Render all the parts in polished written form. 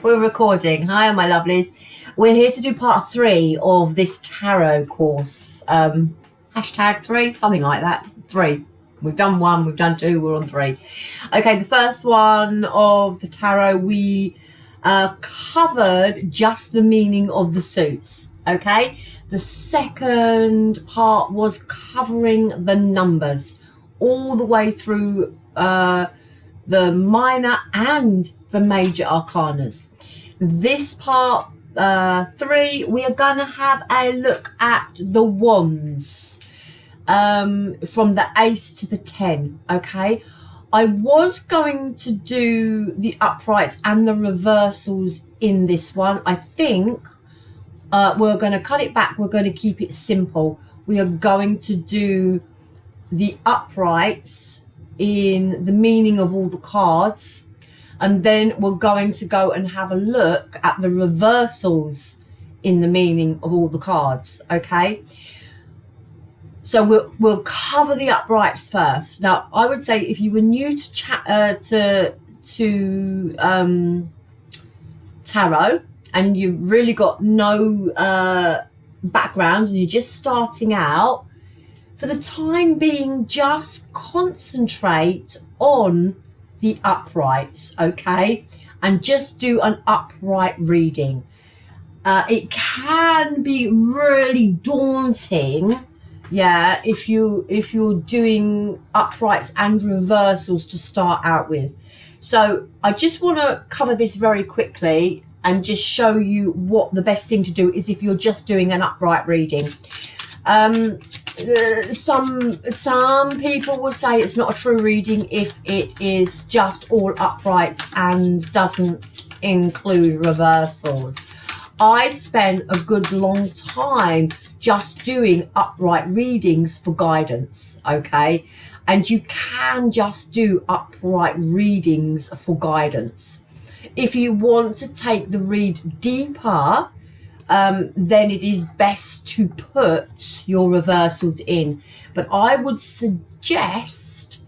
We're recording. Hi, my lovelies. We're here to do part 3 of this tarot course. Hashtag 3, something like that. 3. We've done 1, we've done 2, we're on 3. Okay, the first one of the tarot, we covered just the meaning of the suits. Okay, the second part was covering the numbers all the way through the minor and the major arcanas. This part 3, we are going to have a look at the wands from the ace to the 10. Okay, I was going to do the uprights and the reversals in this one. I think we're going to cut it back. We're going to keep it simple. We are going to do the uprights in the meaning of all the cards, and then we're going to go and have a look at the reversals in the meaning of all the cards. Okay, so we'll cover the uprights first. Now, I would say if you were new to tarot and you've really got no background and you're just starting out, for the time being, just concentrate on the uprights, okay? And just do an upright reading. It can be really daunting, yeah, if you're doing uprights and reversals to start out with. So I just want to cover this very quickly and just show you what the best thing to do is if you're just doing an upright reading. Some people will say it's not a true reading if it is just all uprights and doesn't include reversals. I spent a good long time just doing upright readings for guidance, okay? And you can just do upright readings for guidance. If you want to take the read deeper, then it is best to put your reversals in. But I would suggest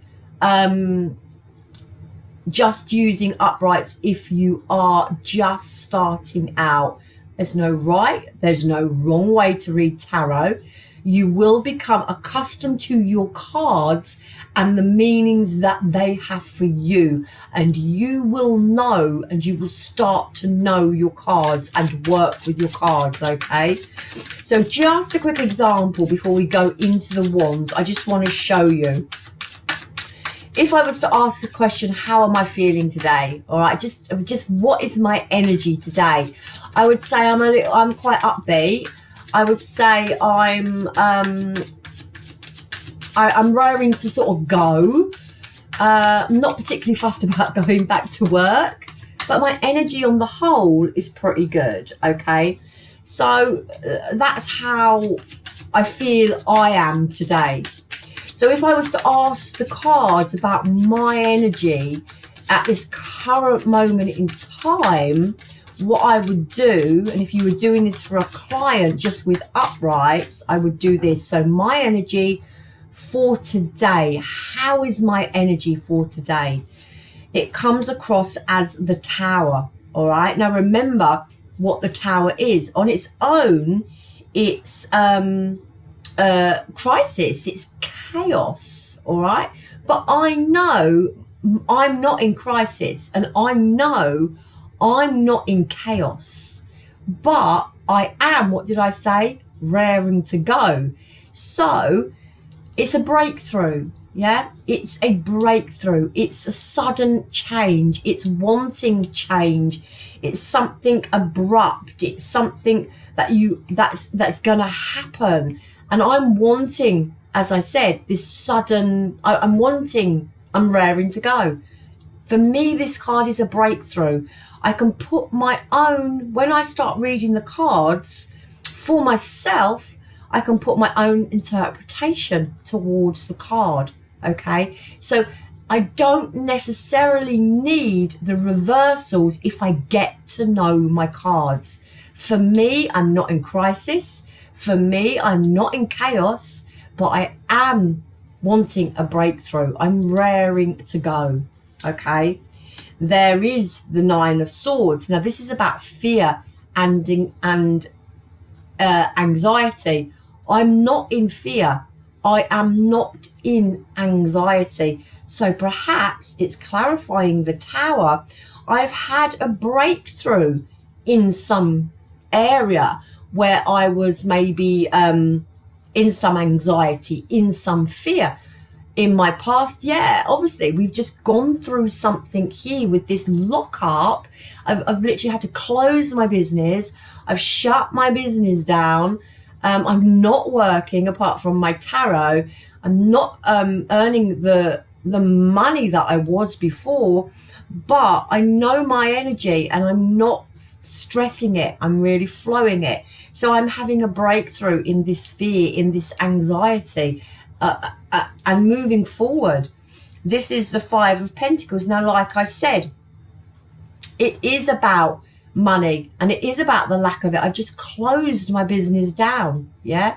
just using uprights if you are just starting out. There's no right, there's no wrong way to read tarot. You will become accustomed to your cards and the meanings that they have for you, and you will know, and you will start to know your cards and work with your cards. Okay, so just a quick example before we go into the wands. I just want to show you, if I was to ask the question, how am I feeling today? All right, just what is my energy today? I would say I'm quite upbeat. I would say I'm raring to sort of go. I'm not particularly fussed about going back to work, but my energy on the whole is pretty good. Okay, so that's how I feel I am today. So if I was to ask the cards about my energy at this current moment in time, what I would do, and if you were doing this for a client just with uprights, I would do this. So my energy for today, how is my energy for today? It comes across as the Tower. All right, now remember what the Tower is. On its own, it's crisis, it's chaos. All right, but I know I'm not in crisis, and I know I'm not in chaos, but I am, what did I say? Raring to go. So it's a breakthrough. Yeah, it's a breakthrough. It's a sudden change. It's wanting change. It's something abrupt. It's something that's gonna happen. And I'm wanting, as I said, this sudden, I'm raring to go. For me, this card is a breakthrough. I can put my own, when I start reading the cards for myself, I can put my own interpretation towards the card. Okay, so I don't necessarily need the reversals if I get to know my cards. For me, I'm not in crisis. For me, I'm not in chaos, but I am wanting a breakthrough. I'm raring to go. Okay, there is the Nine of Swords. Now, this is about fear and anxiety. I'm not in fear. I am not in anxiety. So perhaps it's clarifying the Tower. I've had a breakthrough in some area where I was maybe in some anxiety, in some fear. In my past, yeah, obviously, we've just gone through something here with this lockup. I've literally had to close my business. I've shut my business down. I'm not working apart from my tarot. I'm not earning the money that I was before, but I know my energy and I'm not stressing it. I'm really flowing it. So I'm having a breakthrough in this fear, in this anxiety. And moving forward, this is the Five of Pentacles. Now, like I said, it is about money and it is about the lack of it. I've just closed my business down. Yeah.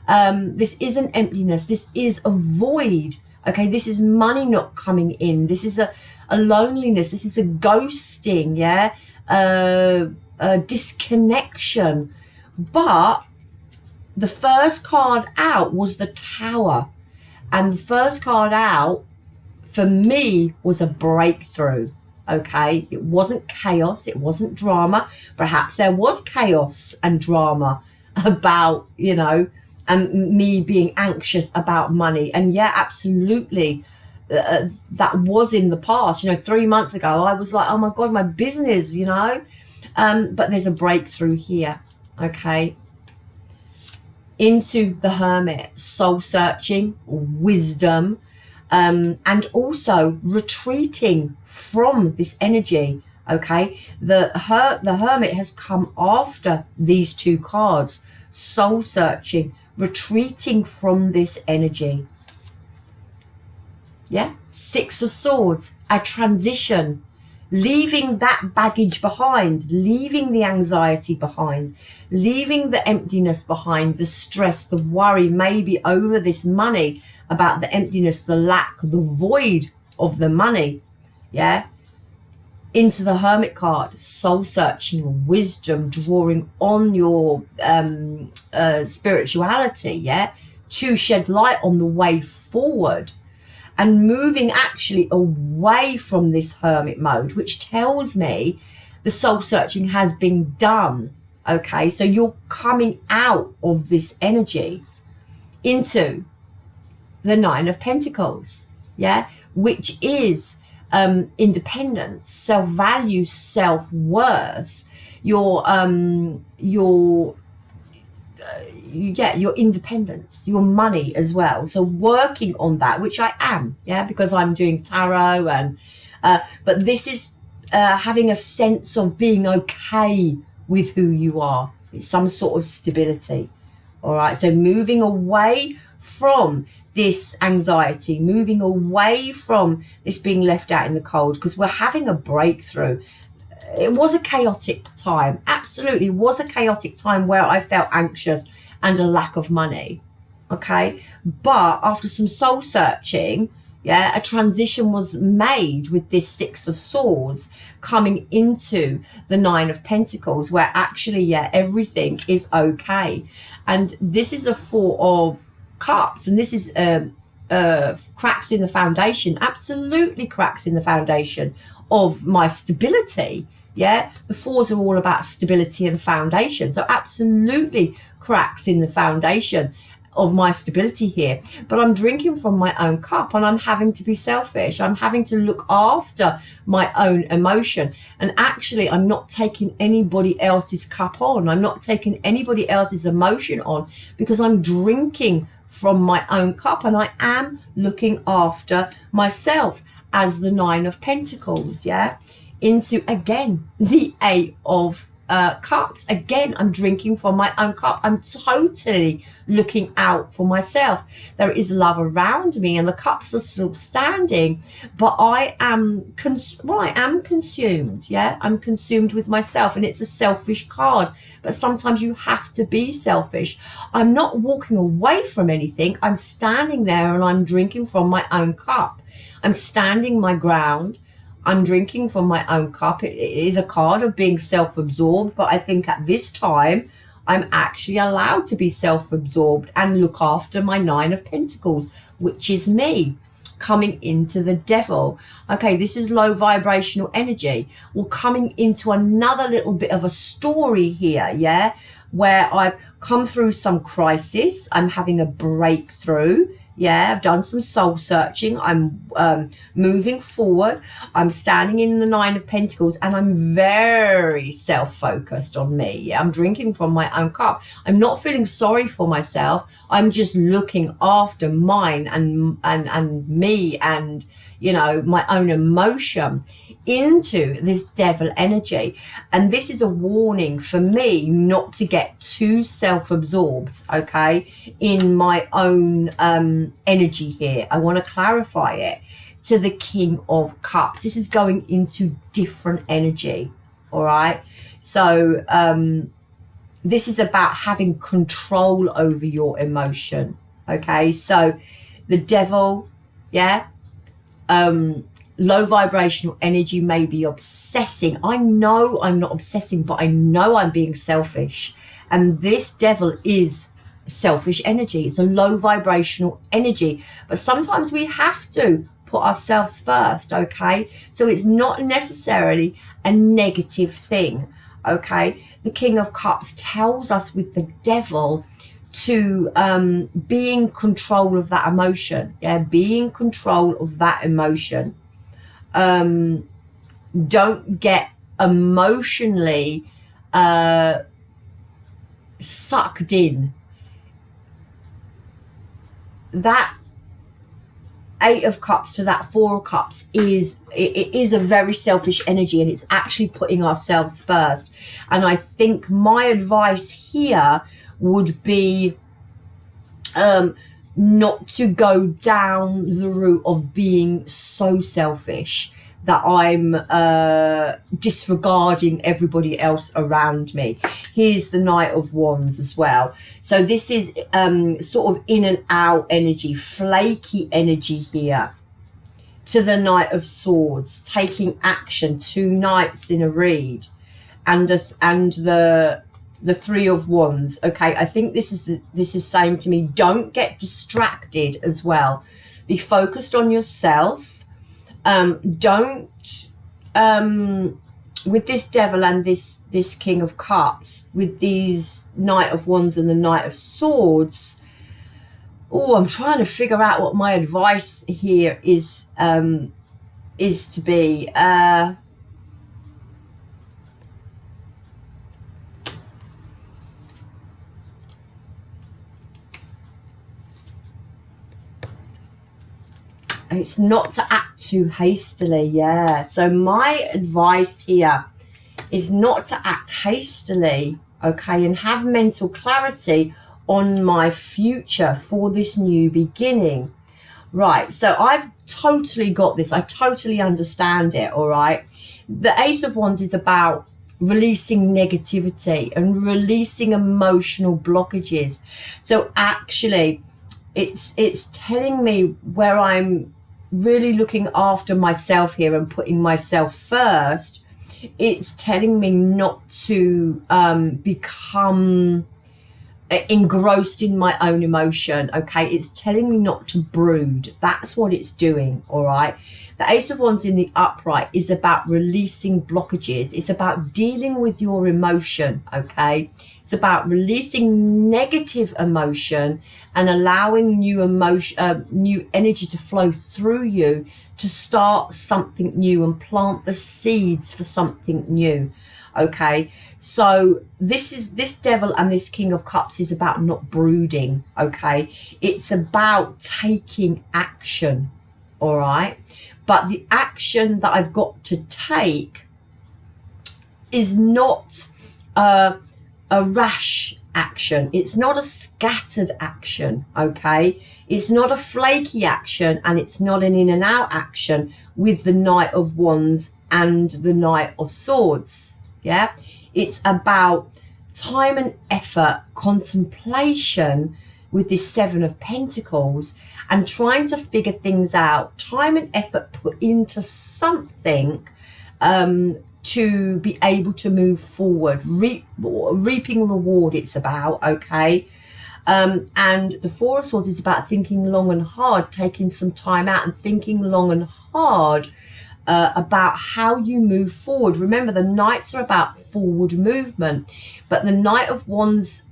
This isn't emptiness. This is a void. Okay. This is money not coming in. This is a loneliness. This is a ghosting. Yeah. A disconnection. But the first card out was the Tower. And the first card out for me was a breakthrough. Okay, it wasn't chaos, it wasn't drama. Perhaps there was chaos and drama about, you know, and me being anxious about money. And yeah, absolutely, that was in the past. You know, 3 months ago, I was like, oh my God, my business, you know. But there's a breakthrough here, okay. Into the Hermit, soul searching, wisdom, and also retreating from this energy. Okay, the Hermit has come after these two cards, soul searching, retreating from this energy. Yeah, Six of Swords, a transition, leaving that baggage behind, leaving the anxiety behind, leaving the emptiness behind, the stress, the worry, maybe over this money, about the emptiness, the lack, the void of the money. Yeah. Into the Hermit card, soul searching, wisdom, drawing on your spirituality. Yeah. To shed light on the way forward. And moving actually away from this hermit mode, which tells me the soul searching has been done. Okay, so you're coming out of this energy into the Nine of Pentacles, yeah, which is independence, self-value, self-worth, your independence, your money as well. So working on that, which I am, yeah, because I'm doing tarot and but this is having a sense of being okay with who you are. It's some sort of stability. All right, so moving away from this anxiety, moving away from this being left out in the cold, because we're having a breakthrough. It was a chaotic time, absolutely was a chaotic time where I felt anxious and a lack of money, okay, but after some soul searching, yeah, a transition was made with this Six of Swords coming into the Nine of Pentacles, where actually, yeah, everything is okay. And this is a Four of Cups, and this is cracks in the foundation, absolutely cracks in the foundation of my stability. Yeah, the fours are all about stability and foundation. So absolutely cracks in the foundation of my stability here. But I'm drinking from my own cup and I'm having to be selfish. I'm having to look after my own emotion. And actually, I'm not taking anybody else's cup on. I'm not taking anybody else's emotion on, because I'm drinking from my own cup and I am looking after myself as the Nine of Pentacles, yeah? Into, again, the Eight of Cups. Again, I'm drinking from my own cup. I'm totally looking out for myself. There is love around me and the cups are still standing, but I am consumed. Yeah, I'm consumed with myself, and it's a selfish card, but sometimes you have to be selfish. I'm not walking away from anything. I'm standing there and I'm drinking from my own cup. I'm standing my ground. I'm drinking from my own cup. It is a card of being self-absorbed, but I think at this time I'm actually allowed to be self-absorbed and look after my 9 of Pentacles, which is me coming into the Devil. Okay, this is low vibrational energy. Well, coming into another little bit of a story here, yeah, where I've come through some crisis. I'm having a breakthrough. Yeah, I've done some soul searching. I'm moving forward. I'm standing in the 9 of Pentacles, and I'm very self-focused on me. Yeah, I'm drinking from my own cup. I'm not feeling sorry for myself. I'm just looking after mine and me and, you know, my own emotion into this Devil energy. And this is a warning for me not to get too self-absorbed, okay, in my own energy here. I want to clarify it to the King of Cups. This is going into different energy, all right? So this is about having control over your emotion, okay? So the Devil, yeah, low vibrational energy may be obsessing. I know I'm not obsessing, but I know I'm being selfish. And this Devil is selfish energy. It's a low vibrational energy. But sometimes we have to put ourselves first, okay? So it's not necessarily a negative thing, okay? The King of Cups tells us with the Devil to be in control of that emotion. Yeah, be in control of that emotion. Don't get emotionally sucked in. That 8 of Cups to that 4 of Cups is a very selfish energy, and it's actually putting ourselves first. And I think my advice here would be not to go down the route of being so selfish that I'm disregarding everybody else around me. Here's the Knight of Wands as well. So this is sort of in and out energy, flaky energy here. To the Knight of Swords, taking action, 2 knights in a read, and the 3 of Wands. Okay, I think this is saying to me, don't get distracted as well. Be focused on yourself. Don't with this Devil and this King of Cups, with these Knight of Wands and the Knight of Swords. Oh, I'm trying to figure out what my advice here is to be. It's not to act too hastily, yeah. So my advice here is not to act hastily, okay, and have mental clarity on my future for this new beginning. Right, so I've totally got this. I totally understand it, all right. The Ace of Wands is about releasing negativity and releasing emotional blockages. So actually, it's telling me where I'm really looking after myself here and putting myself first. It's telling me not to become engrossed in my own emotion, okay? It's telling me not to brood. That's what it's doing, all right? The Ace of Wands in the upright is about releasing blockages. It's about dealing with your emotion, okay? It's about releasing negative emotion and allowing new emotion, new energy to flow through you to start something new and plant the seeds for something new, okay? So this Devil and this King of Cups is about not brooding, okay? It's about taking action, all right? But the action that I've got to take is not a rash action. It's not a scattered action, okay? It's not a flaky action, and it's not an in and out action with the Knight of Wands and the Knight of Swords, yeah? It's about time and effort, contemplation with this Seven of Pentacles and trying to figure things out, time and effort put into something to be able to move forward, reaping reward it's about, okay? And the Four of Swords is about thinking long and hard, taking some time out and thinking long and hard about how you move forward. Remember, the Knights are about forward movement, but the Knight of Wands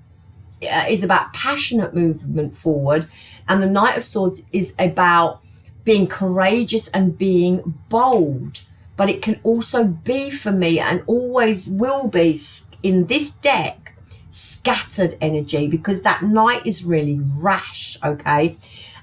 is about passionate movement forward, and the Knight of Swords is about being courageous and being bold. But it can also be, for me, and always will be in this deck, scattered energy, because that Knight is really rash, okay?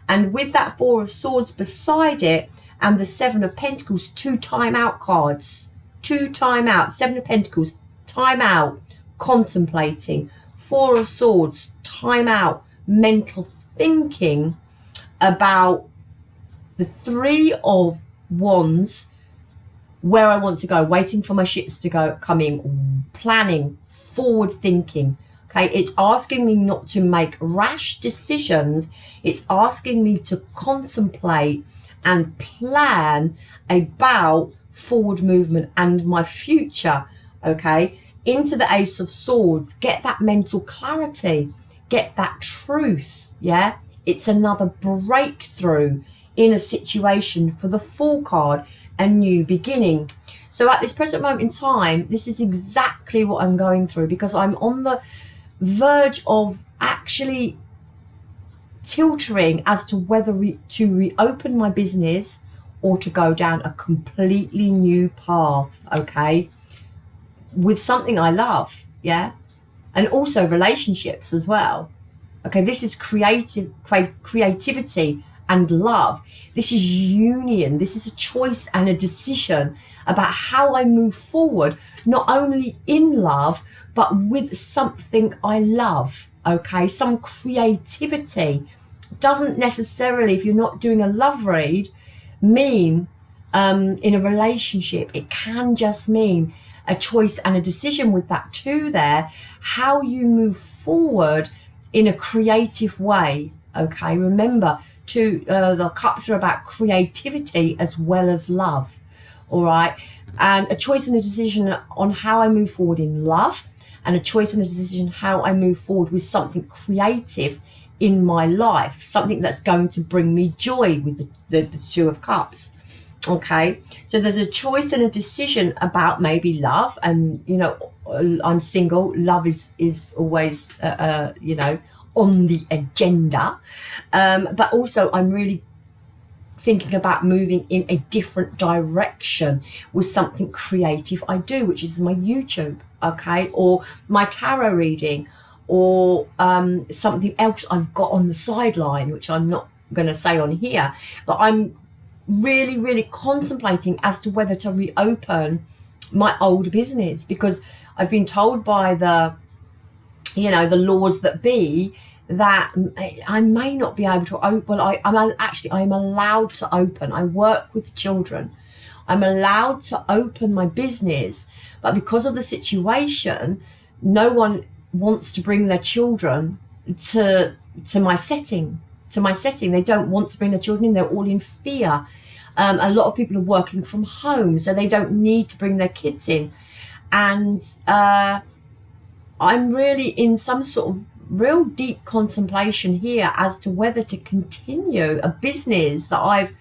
And with that Four of Swords beside it and the Seven of Pentacles, 2 time out cards, 2 time out, Seven of Pentacles, time out, contemplating, Four of Swords, time out, mental thinking about the Three of Wands, where I want to go, waiting for my ships to go, coming, planning, forward thinking. Okay, it's asking me not to make rash decisions. It's asking me to contemplate and plan about forward movement and my future, okay? Into the Ace of Swords, get that mental clarity, get that truth, yeah? It's another breakthrough in a situation for the Fool card, a new beginning. So at this present moment in time, this is exactly what I'm going through, because I'm on the verge of actually tilting as to whether to reopen my business or to go down a completely new path, okay, with something I love, yeah, and also relationships as well. Okay, this is creativity and love. This is union. This is a choice and a decision about how I move forward, not only in love, but with something I love, okay? Some creativity. Doesn't necessarily, if you're not doing a love read, mean in a relationship. It can just mean a choice and a decision with that too there, how you move forward in a creative way, okay? Remember, the cups are about creativity as well as love, all right? And a choice and a decision on how I move forward in love, and a choice and a decision how I move forward with something creative in my life, something that's going to bring me joy with the Two of Cups, okay? So there's a choice and a decision about maybe love, and, you know, I'm single, love is always, you know, on the agenda, but also I'm really thinking about moving in a different direction with something creative I do, which is my YouTube, okay, or my tarot reading, or something else I've got on the sideline, which I'm not going to say on here, but I'm really, really contemplating as to whether to reopen my old business, because I've been told by the, you know, the laws that be, that I may not be able to open. Well, I'm allowed to open. I work with children. I'm allowed to open my business, but because of the situation, no one wants to bring their children to my setting. They don't want to bring their children in. They're all in fear. A lot of people are working from home, so they don't need to bring their kids in. And I'm really in some sort of real deep contemplation here as to whether to continue a business that I've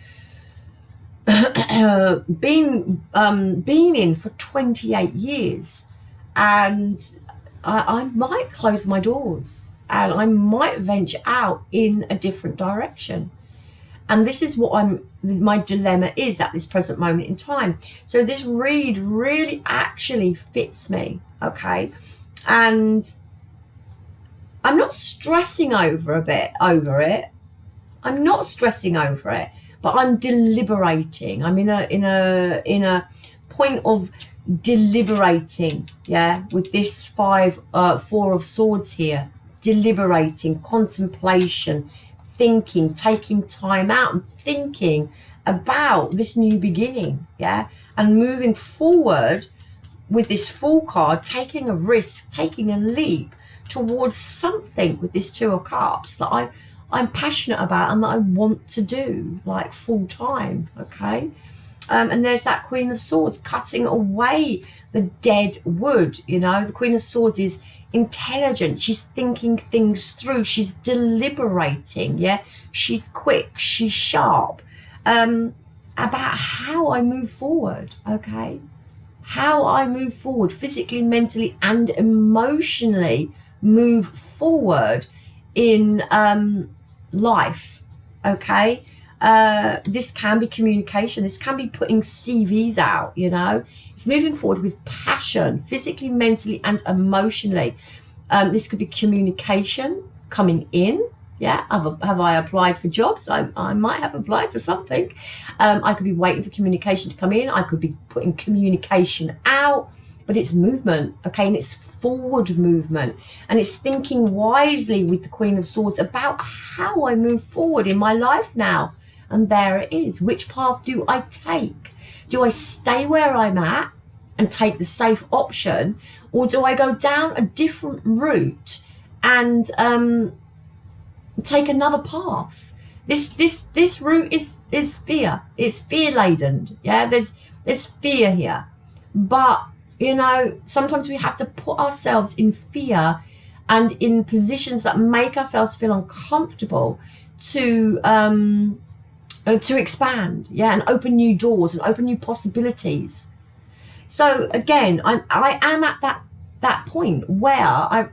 been in for 28 years, and I might close my doors and I might venture out in a different direction. And this is what my dilemma is at this present moment in time. So this read really actually fits me, okay? And I'm not stressing over it. I'm not stressing over it, but I'm deliberating. I'm in a point of deliberating, yeah, with this Four of Swords here. Deliberating, contemplation, thinking, taking time out and thinking about this new beginning, yeah, and moving forward with this Fool card, taking a risk, taking a leap, towards something with this Two of Cups that I'm passionate about and that I want to do, like, full time, okay? And there's that Queen of Swords cutting away the dead wood, you know. The Queen of Swords is intelligent. She's thinking things through. She's deliberating, yeah. She's quick. She's sharp. About how I move forward, okay? How I move forward physically, mentally, and emotionally move forward in life, okay? This can be communication. This can be putting CVs out, you know. It's moving forward with passion, physically, mentally, and emotionally. This could be communication coming in. Yeah, have I applied for jobs? I might have applied for something. I could be waiting for communication to come in. I could be putting communication out. But it's movement, okay? And it's forward movement. And it's thinking wisely with the Queen of Swords about how I move forward in my life now. And there it is. Which path do I take? Do I stay where I'm at and take the safe option? Or do I go down a different route and take another path? This route is fear. It's fear laden. Yeah, there's fear here. But you know, sometimes we have to put ourselves in fear and in positions that make ourselves feel uncomfortable to expand, yeah, and open new doors and open new possibilities. So again, I am at that point where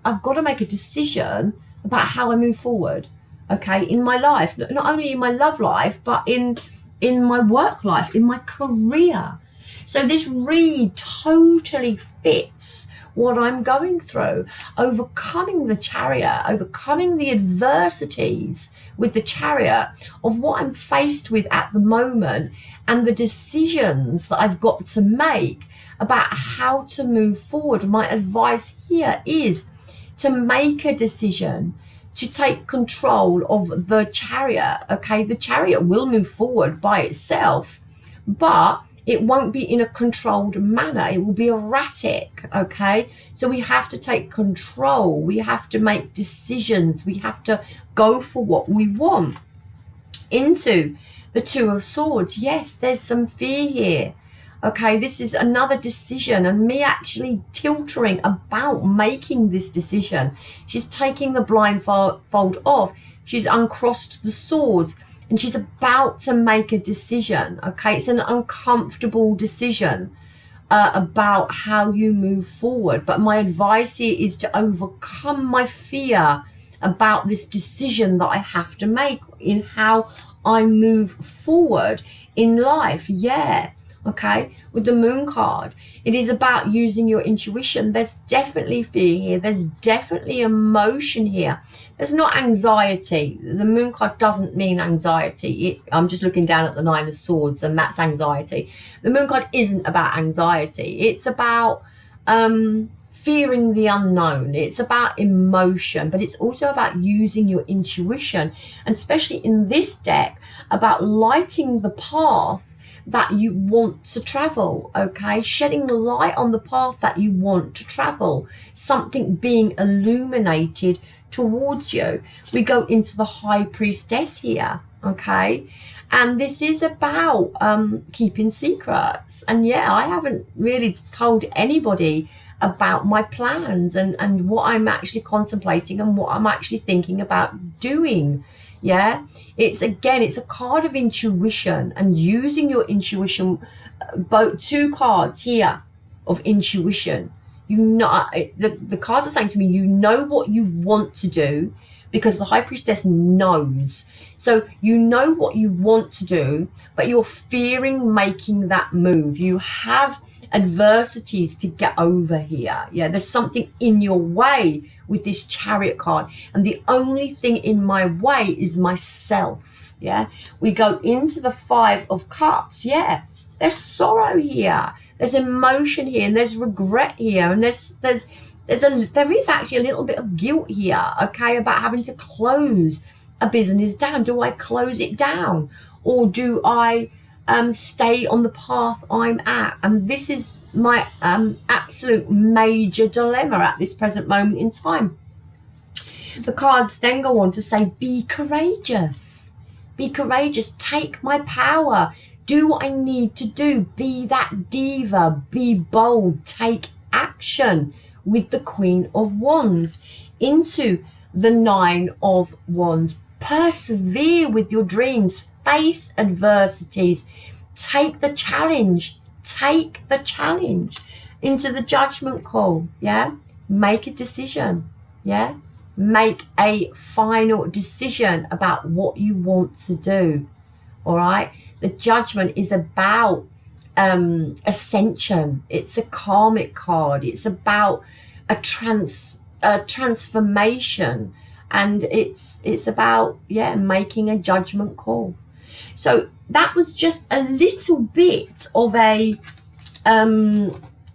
I've got to make a decision about how I move forward, okay, in my life, not only in my love life, but in my work life, in my career. So this read totally fits what I'm going through, overcoming the Chariot, overcoming the adversities with the Chariot of what I'm faced with at the moment and the decisions that I've got to make about how to move forward. My advice here is to make a decision, to take control of the Chariot, okay? The Chariot will move forward by itself, but it won't be in a controlled manner. It will be erratic, okay? So we have to take control. We have to make decisions. We have to go for what we want. Into the Two of Swords. Yes, there's some fear here, okay? This is another decision and me actually tilting about making this decision. She's taking the blindfold off. She's uncrossed the swords. And she's about to make a decision, okay? It's an uncomfortable decision about how you move forward. But my advice here is to overcome my fear about this decision that I have to make in how I move forward in life. Yeah, okay? With the Moon card, it is about using your intuition. There's definitely fear here. There's definitely emotion here. There's not anxiety. The Moon card doesn't mean anxiety. I'm just looking down at the Nine of Swords and that's anxiety. The Moon card isn't about anxiety. It's about fearing the unknown. It's about emotion, but it's also about using your intuition. And especially in this deck, about lighting the path that you want to travel, okay? Shedding light on the path that you want to travel. Something being illuminated towards you. We go into the High Priestess here, okay? And this is about keeping secrets. And yeah, I haven't really told anybody about my plans and what I'm actually contemplating and what I'm actually thinking about doing. Yeah, it's a card of intuition and using your intuition. Both two cards here of intuition. You know, the cards are saying to me, you know what you want to do because the High Priestess knows. So you know what you want to do, but you're fearing making that move. You have adversities to get over here. Yeah, there's something in your way with this Chariot card. And the only thing in my way is myself. Yeah, we go into the Five of Cups. Yeah, there's sorrow here. There's emotion here, and there's regret here, and there is actually a little bit of guilt here, okay, about having to close a business down. Do I close it down, or do I stay on the path I'm at? And this is my absolute major dilemma at this present moment in time. The cards then go on to say, be courageous. Be courageous. Take my power. Do what I need to do. Be that diva. Be bold. Take action with the Queen of Wands into the Nine of Wands. Persevere with your dreams. Face adversities. Take the challenge. Take the challenge into the Judgment call. Yeah. Make a decision. Yeah. Make a final decision about what you want to do. All right. The Judgment is about ascension. It's a karmic card. It's about a transformation, and it's about making a judgment call. So that was just a little bit of a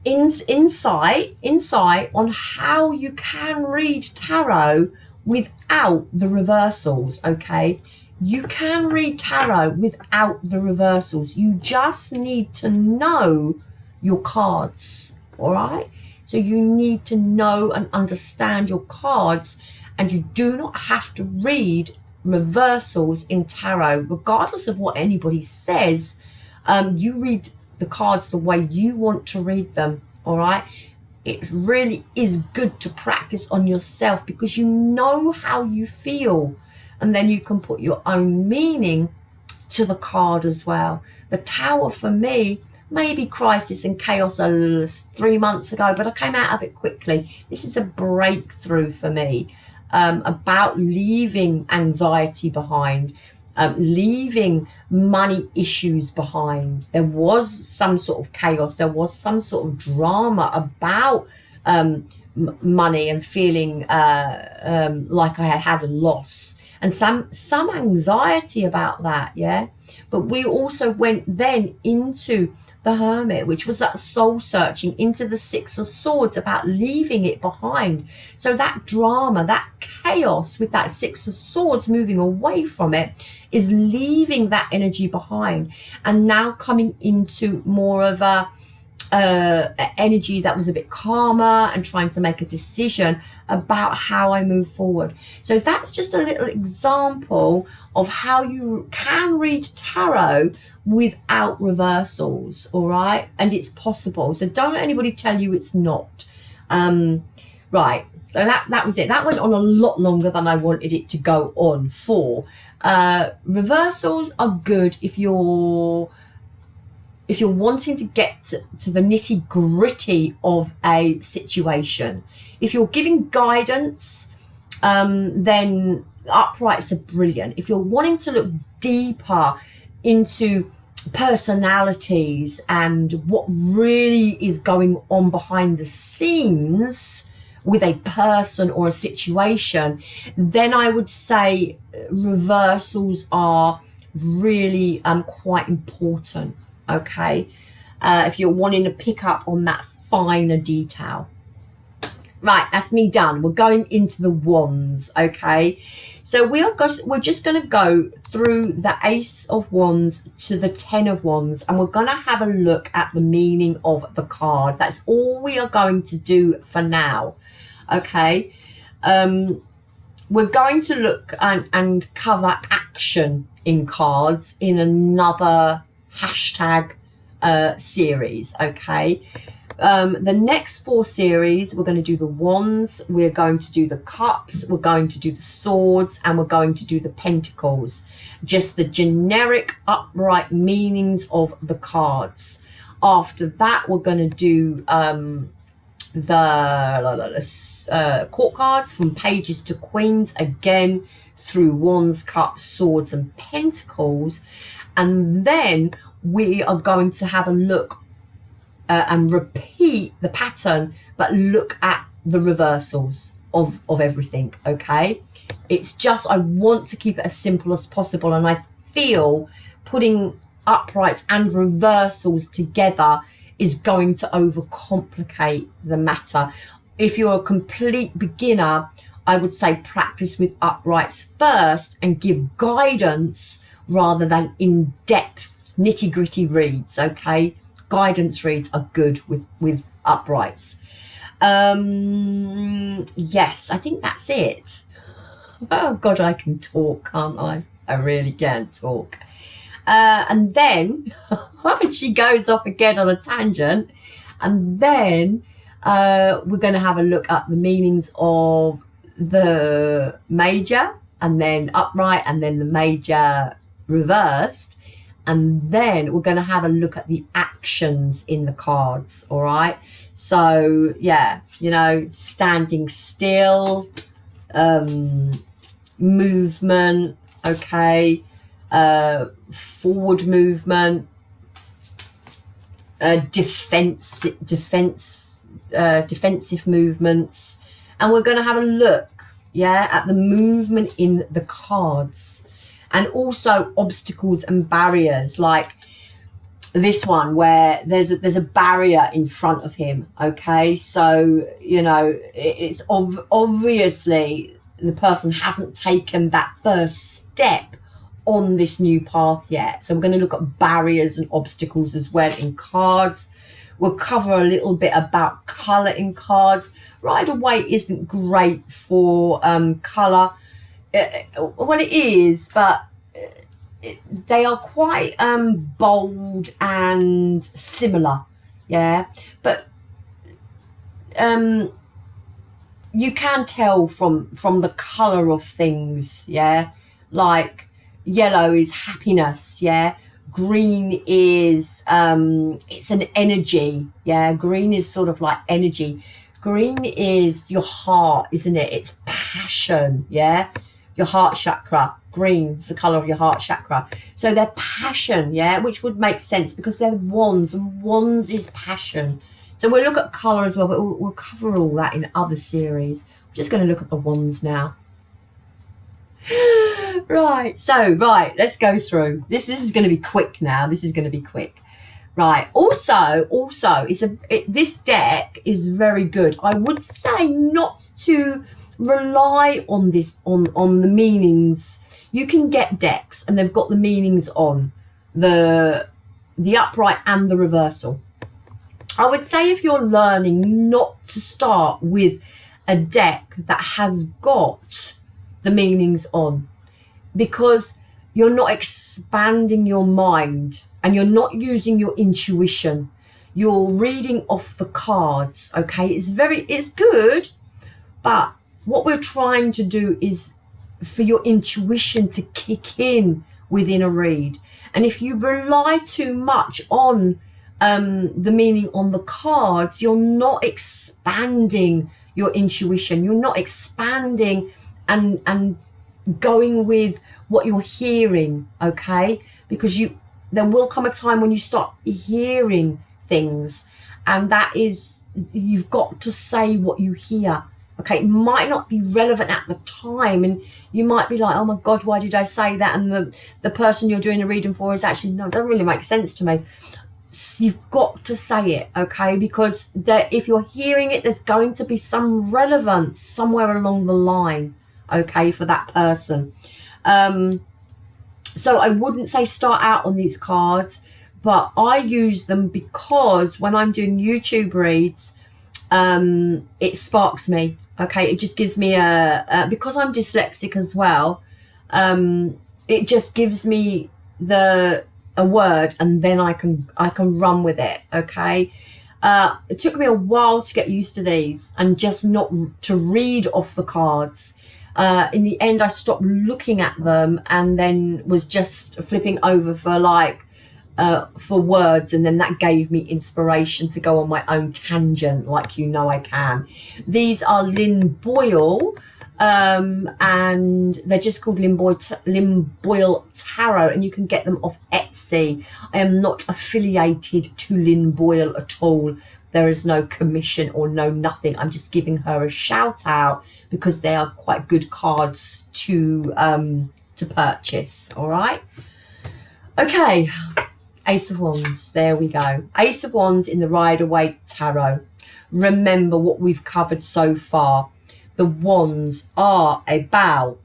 insight on how you can read tarot without the reversals. Okay, you can read tarot without the reversals. You just need to know your cards. All right, so you need to know and understand your cards, and you do not have to read reversals in tarot, regardless of what anybody says. You read the cards the way you want to read them. All right, it really is good to practice on yourself, because you know how you feel, and then you can put your own meaning to the card as well. The Tower for me, maybe crisis and chaos 3 months ago, but I came out of it quickly. This is a breakthrough for me, about leaving anxiety behind, leaving money issues behind. There was some sort of chaos. There was some sort of drama about money, and feeling like I had a loss, and some anxiety about that. Yeah, but we also went then into the Hermit, which was that soul searching, into the Six of Swords, about leaving it behind. So that drama, that chaos with that Six of Swords, moving away from it, is leaving that energy behind, and now coming into more of a energy that was a bit calmer, and trying to make a decision about how I move forward. So that's just a little example of how you can read tarot without reversals. All right, and it's possible. So don't let anybody tell you it's not. Right, so that was it. That went on a lot longer than I wanted it to go on for. Reversals are good if you're wanting to get to the nitty gritty of a situation. If you're giving guidance, then uprights are brilliant. If you're wanting to look deeper into personalities and what really is going on behind the scenes with a person or a situation, then I would say reversals are really quite important. Okay, if you're wanting to pick up on that finer detail. Right, that's me done. We're going into the Wands. Okay, so we're just going to go through the Ace of Wands to the Ten of Wands, and we're going to have a look at the meaning of the card. That's all we are going to do for now. Okay, we're going to look and cover action in cards in another hashtag series. Okay, the next 4 series, we're going to do the Wands, we're going to do the Cups, we're going to do the Swords, and we're going to do the Pentacles, just the generic upright meanings of the cards. After that, we're going to do the court cards from Pages to Queens, again through Wands, Cups, Swords, and Pentacles. And then we are going to have a look and repeat the pattern, but look at the reversals of everything. Okay, it's just, I want to keep it as simple as possible, and I feel putting uprights and reversals together is going to overcomplicate the matter. If you're a complete beginner, I would say practice with uprights first and give guidance rather than in-depth nitty-gritty reads. Okay, guidance reads are good with uprights. Yes, I think that's it. Oh God, I can talk, can't I? I really can talk. And then she goes off again on a tangent, and then we're going to have a look at the meanings of the major, and then upright, and then the major reversed, and then we're going to have a look at the actions in the cards. All right, so yeah, you know, standing still, movement, okay, forward movement, defensive movements, and we're going to have a look, yeah, at the movement in the cards, and also obstacles and barriers, like this one where there's a barrier in front of him. Okay, so you know, it's obviously the person hasn't taken that first step on this new path yet. So we're going to look at barriers and obstacles as well in cards. We'll cover a little bit about colour in cards. Rider-Waite isn't great for colour. Well, it is, but they are quite bold and similar, yeah. But you can tell from the colour of things, yeah. Like yellow is happiness, yeah. Green is it's an energy, yeah. Green is sort of like energy. Green is your heart, isn't it? It's passion, yeah. Your heart chakra. Green is the colour of your heart chakra. So they're passion, yeah, which would make sense because they're wands, and wands is passion. So we'll look at colour as well, but we'll cover all that in other series. I'm just going to look at the wands now. Right, let's go through. This is going to be quick now. This is going to be quick. Right, also, this deck is very good. I would say not to rely on this, on the meanings. You can get decks and they've got the meanings on the upright and the reversal. I would say if you're learning, not to start with a deck that has got the meanings on, because you're not expanding your mind and you're not using your intuition. You're reading off the cards, okay? It's good, but what we're trying to do is for your intuition to kick in within a read. And if you rely too much on the meaning on the cards, you're not expanding your intuition. You're not expanding and going with what you're hearing, okay? Because there will come a time when you start hearing things, and that is, you've got to say what you hear. Okay, it might not be relevant at the time, and you might be like, oh my God, why did I say that? And the person you're doing a reading for is actually, no, it doesn't really make sense to me. So you've got to say it, okay? Because if you're hearing it, there's going to be some relevance somewhere along the line, okay, for that person. So I wouldn't say start out on these cards, but I use them because when I'm doing YouTube reads, it sparks me. Okay, it just gives me because I'm dyslexic as well, it just gives me a word, and then I can run with it. Okay, it took me a while to get used to these and just not to read off the cards. In the end, I stopped looking at them and then was just flipping over for words, and then that gave me inspiration to go on my own tangent, like you know I can. These are Lynn Boyle, and they're just called Lynn Boyle Tarot, and you can get them off Etsy. I am not affiliated to Lynn Boyle at all. There is no commission or no nothing. I'm just giving her a shout out because they are quite good cards to purchase. All right. Okay. Ace of Wands, there we go. Ace of Wands in the Rider-Waite Tarot. Remember what we've covered so far. The wands are about,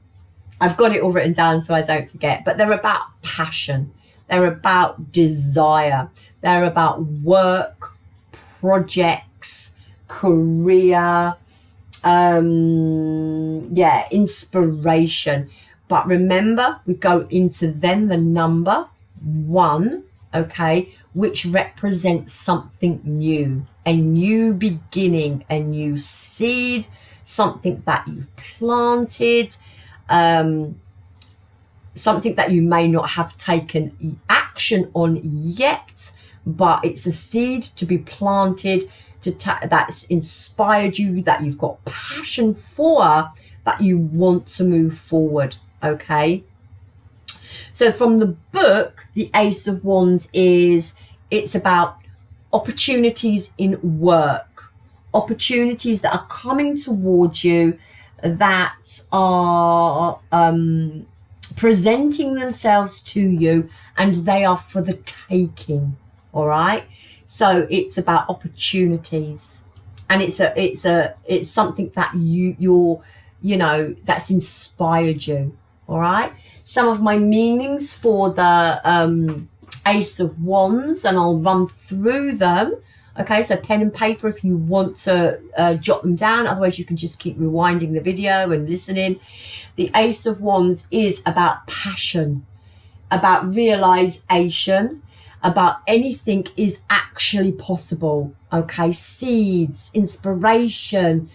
I've got it all written down so I don't forget, but they're about passion. They're about desire. They're about work, projects, career, yeah, inspiration. But remember, we go into then the number 1, okay, which represents something new, a new beginning, a new seed, something that you've planted, something that you may not have taken action on yet, but it's a seed to be planted, that's inspired you, that you've got passion for, that you want to move forward, okay? So from the book, the Ace of Wands it's about opportunities in work, opportunities that are coming towards you, that are presenting themselves to you, and they are for the taking. All right, so it's about opportunities, and it's something that you know, that's inspired you. All right, some of my meanings for the Ace of Wands, and I'll run through them. Okay, so pen and paper if you want to jot them down, otherwise you can just keep rewinding the video and listening. The Ace of Wands is about passion, about realization, about anything is actually possible. Okay, seeds, inspiration,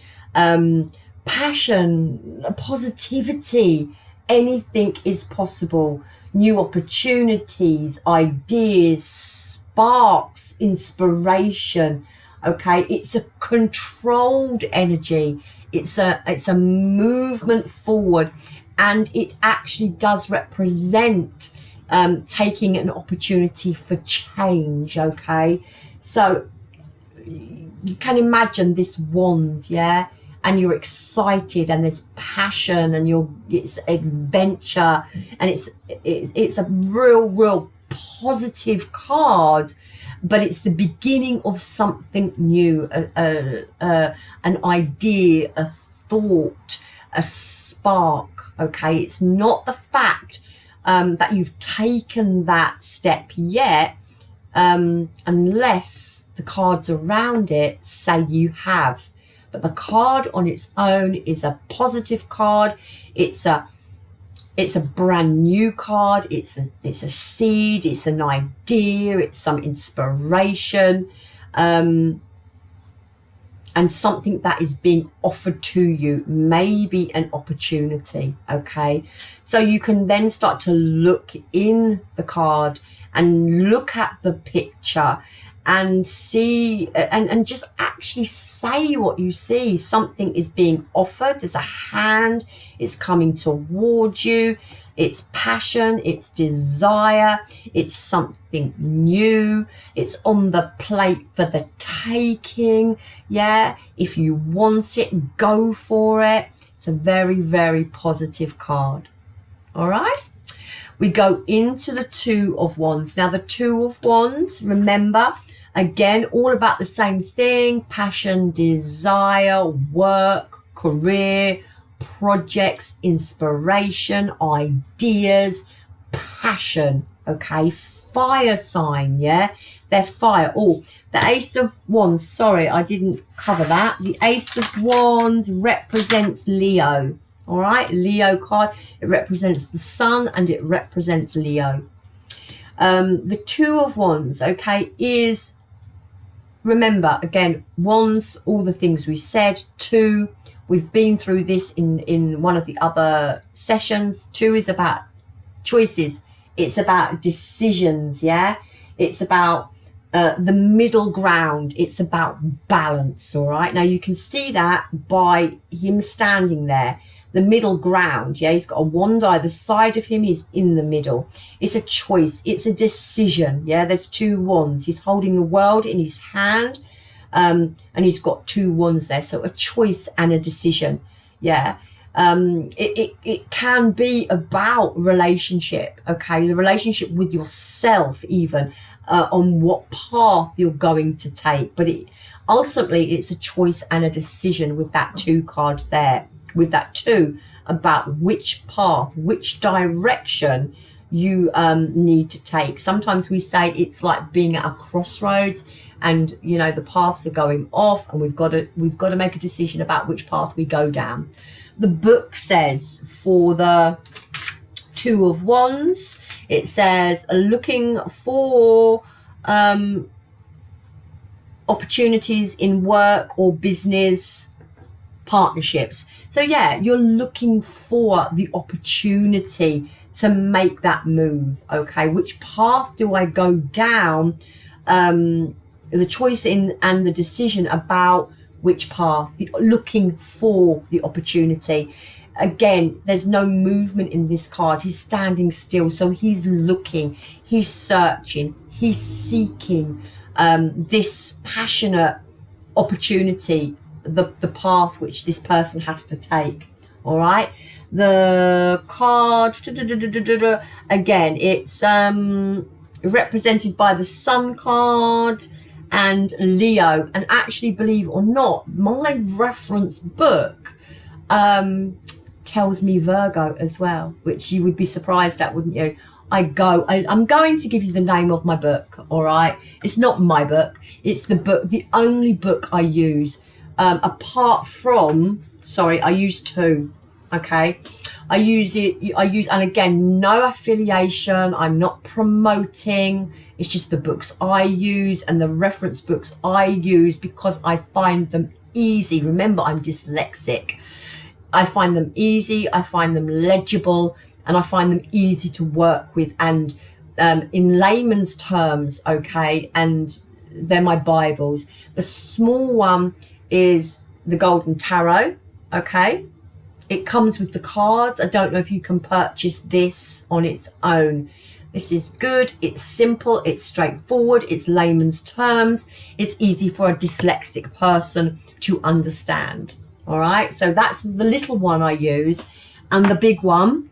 passion, positivity, anything is possible. New opportunities, ideas, sparks, inspiration. Okay, it's a controlled energy, it's a movement forward, and it actually does represent taking an opportunity for change. Okay, so you can imagine this wand, yeah, and you're excited, and there's passion, and it's adventure, and it's a real positive card, but it's the beginning of something new, an idea, a thought, a spark. Okay, it's not the fact that you've taken that step yet, unless the cards around it say you have. But the card on its own is a positive card. It's a brand new card. It's a seed. It's an idea. It's some inspiration, and something that is being offered to you, maybe an opportunity. Okay, so you can then start to look in the card and look at the picture and see, and just actually say what you see. Something is being offered. There's a hand. It's coming towards you. It's passion. It's desire. It's something new. It's on the plate for the taking. Yeah, if you want it, go for it. It's a very positive card. All right, we go into the Two of Wands. Now the Two of Wands, remember, again, all about the same thing: passion, desire, work, career, projects, inspiration, ideas, passion. Okay, fire sign, yeah, they're fire. Oh, the Ace of Wands, sorry, I didn't cover that. The Ace of Wands represents Leo. All right, Leo card. It represents the sun, and it represents Leo. The Two of Wands, okay, is, remember, again, wands, all the things we said. Two, we've been through this in one of the other sessions. Two is about choices. It's about decisions, yeah? It's about the middle ground. It's about balance, all right? Now, you can see that by him standing there. The middle ground, yeah? He's got a wand either side of him. He's in the middle. It's a choice. It's a decision, yeah? There's two wands. He's holding the world in his hand, and he's got two wands there. So a choice and a decision, yeah? It can be about relationship, okay? The relationship with yourself, even, on what path you're going to take. But ultimately, it's a choice and a decision with that two card there. With that two, about which path, which direction you need to take. Sometimes we say it's like being at a crossroads, and you know, the paths are going off, and we've got to make a decision about which path we go down. The book says, for the Two of Wands, it says looking for opportunities in work or business partnerships. So yeah, you're looking for the opportunity to make that move. Okay, which path do I go down? The choice in and the decision about which path, looking for the opportunity. Again, there's no movement in this card. He's standing still, so he's looking, he's searching, he's seeking this passionate opportunity, the path which this person has to take. All right, the card again, it's represented by the Sun card and Leo. And actually, believe it or not, my reference book tells me Virgo as well, which you would be surprised at, wouldn't you? I'm going to give you the name of my book. All right, it's not my book, it's the book, the only book I use, apart from, sorry, I use two. Okay, I use, and again, no affiliation, I'm not promoting, it's just the books I use and the reference books I use because I find them easy. Remember, I'm dyslexic. I find them easy, I find them legible, and I find them easy to work with, and in layman's terms, okay, and they're my Bibles. The small one is the Golden Tarot, okay. It comes with the cards. I don't know if you can purchase this on its own. This is good, it's simple, it's straightforward, it's layman's terms, it's easy for a dyslexic person to understand. All right, so that's the little one I use. And the big one,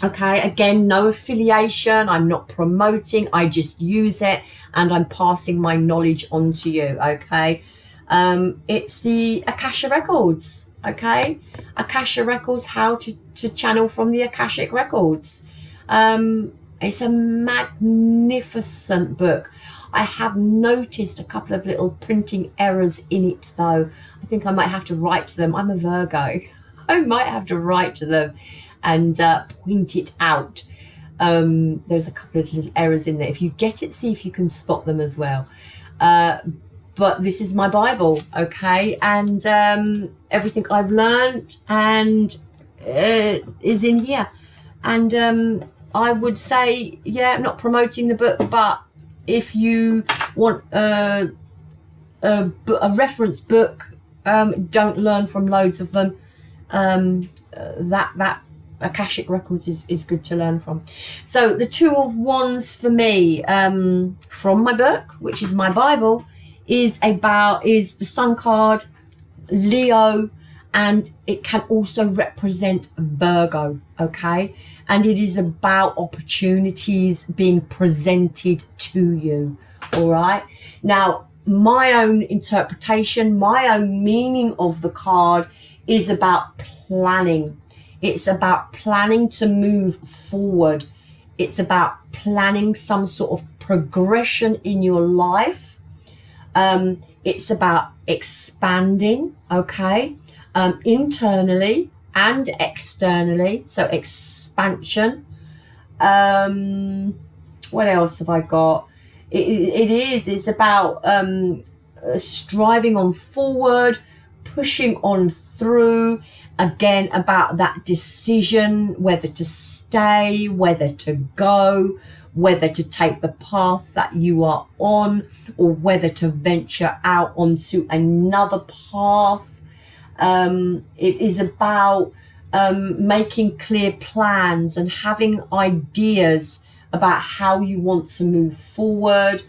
okay, again, no affiliation, I'm not promoting, I just use it and I'm passing my knowledge on to you, okay. It's the Akasha Records, okay. Akasha Records, how to channel from the Akashic Records. It's a magnificent book. I have noticed a couple of little printing errors in it though. I think I might have to write to them. I'm a Virgo. I might have to write to them and point it out. There's a couple of little errors in there. If you get it, see if you can spot them as well. But this is my Bible, okay? And everything I've learned and is in here. And I would say, yeah, I'm not promoting the book, but if you want a reference book, don't learn from loads of them. That Akashic Records is good to learn from. So the Two of Wands for me, from my book, which is my Bible, is the Sun card, Leo, and it can also represent Virgo, okay? And it is about opportunities being presented to you, all right? Now, my own interpretation, my own meaning of the card is about planning. It's about planning to move forward. It's about planning some sort of progression in your life. It's about expanding, okay? Internally and externally, so expansion. What else have I got? It's about striving on forward, pushing on through, again, about that decision, whether to stay, whether to go, whether to take the path that you are on, or whether to venture out onto another path. It is about making clear plans and having ideas about how you want to move forward.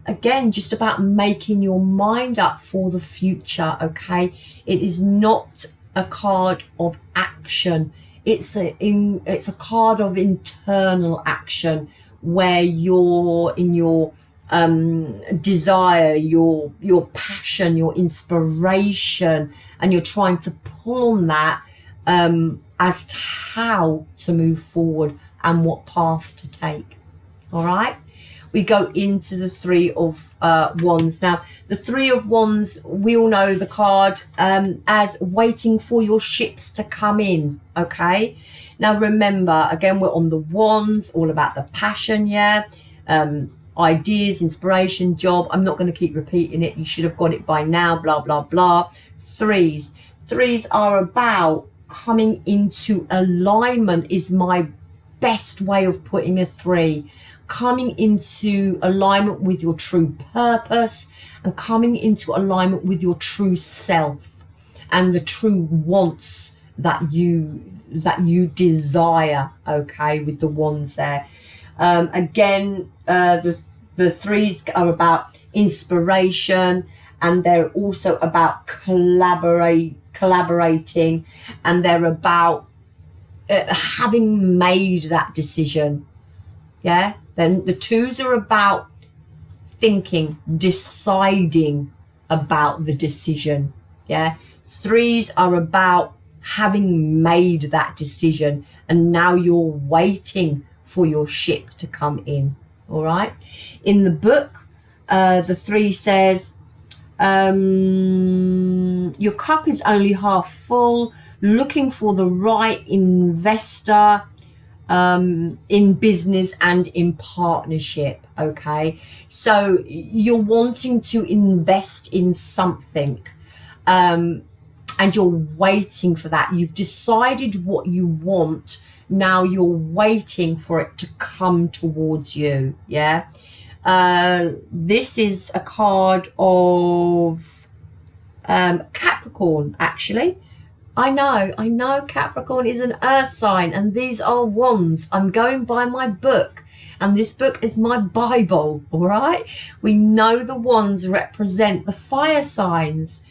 Again, just about making your mind up for the future, okay? It is not a card of action. It's a card of internal action, where you're in your desire, your passion, your inspiration, and you're trying to pull on that as to how to move forward, and what path to take. All right, we go into the Three of Wands. Now, the Three of Wands, we all know the card as waiting for your ships to come in. Okay, now remember, again, we're on the Wands, all about the passion, yeah, ideas, inspiration, job. I'm not going to keep repeating it. You should have got it by now, blah, blah, blah. Threes are about coming into alignment, is my best way of putting a 3. Coming into alignment with your true purpose and coming into alignment with your true self and the true wants that you desire. Okay, with the Wands there. Again, the 3s are about inspiration, and they're also about collaborating, and they're about having made that decision. Yeah, then the 2s are about thinking, deciding about the decision. Yeah, 3s are about having made that decision, and now you're waiting for your ship to come in. All right, in the book, the 3 says, your cup is only half full, looking for the right investor in business and in partnership. Okay, so you're wanting to invest in something, and you're waiting for that. You've decided what you want. Now you're waiting for it to come towards you. Yeah, this is a card of Capricorn, actually. I know Capricorn is an earth sign, and these are Wands. I'm going by my book, and this book is my Bible. All right, we know the Wands represent the fire signs,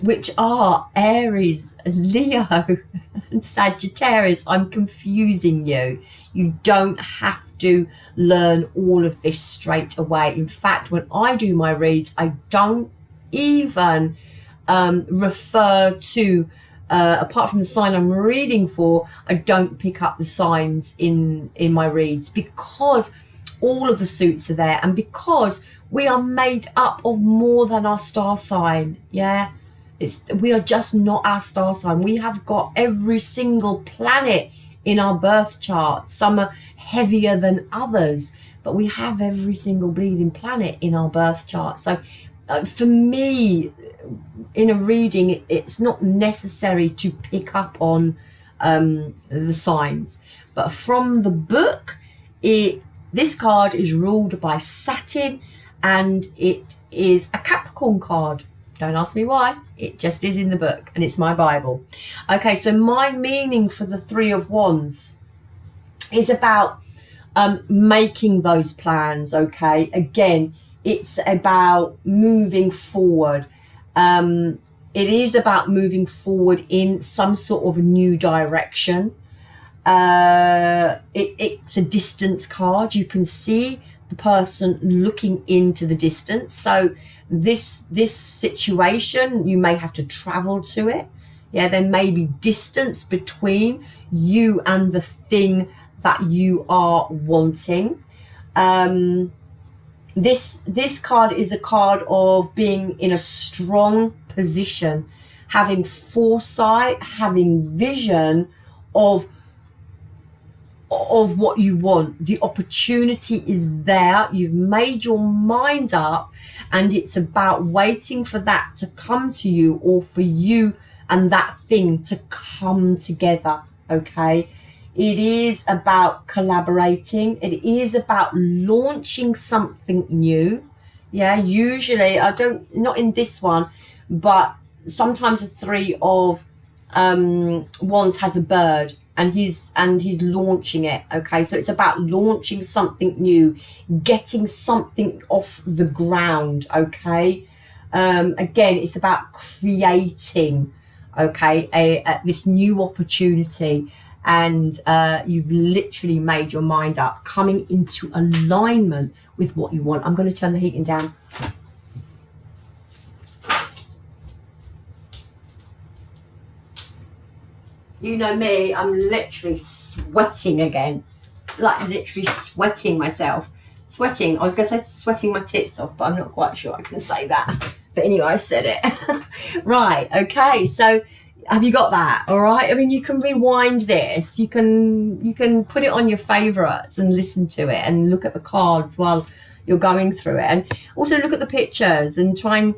which are Aries, Leo, and Sagittarius. I'm confusing you. You don't have to learn all of this straight away. In fact, when I do my reads, I don't even refer to, apart from the sign I'm reading for, I don't pick up the signs in my reads, because all of the suits are there, and because we are made up of more than our star sign. Yeah, we are just not our star sign. We have got every single planet in our birth chart. Some are heavier than others, but we have every single bleeding planet in our birth chart. So for me, in a reading, it's not necessary to pick up on the signs, but from the book, this card is ruled by Saturn, and it is a Capricorn card. Don't ask me why, it just is in the book, and it's my Bible. Okay, so my meaning for the 3 of Wands is about making those plans. Okay, again, it's about moving forward. It is about moving forward in some sort of new direction. It's a distance card. You can see the person looking into the distance. So this situation, you may have to travel to it. Yeah, there may be distance between you and the thing that you are wanting. This card is a card of being in a strong position, having foresight, having vision of what you want. The opportunity is there. You've made your mind up, and it's about waiting for that to come to you, or for you and that thing to come together. Okay, it is about collaborating. It is about launching something new. Yeah, usually not in this one, but sometimes a 3 of Wands has a bird, and he's launching it. Okay, so it's about launching something new, getting something off the ground. Okay, again, it's about creating, okay, this new opportunity, and you've literally made your mind up, coming into alignment with what you want. I'm going to turn the heating down. You know me, I'm literally sweating again. like literally sweating myself. Sweating. I was going to say sweating my tits off, but I'm not quite sure I can say that. But anyway, I said it. Right. Okay. So have you got that? All right. I mean, you can rewind this. You can put it on your favorites and listen to it and look at the cards while you're going through it, and also look at the pictures and try and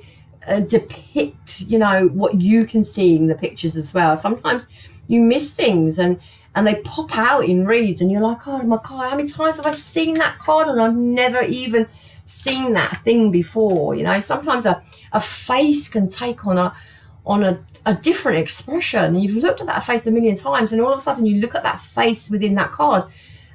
depict, you know, what you can see in the pictures as well. Sometimes you miss things and they pop out in reads and you're like, oh my God, how many times have I seen that card and I've never even seen that thing before? You know, sometimes a face can take on a different expression. You've looked at that face a million times and all of a sudden you look at that face within that card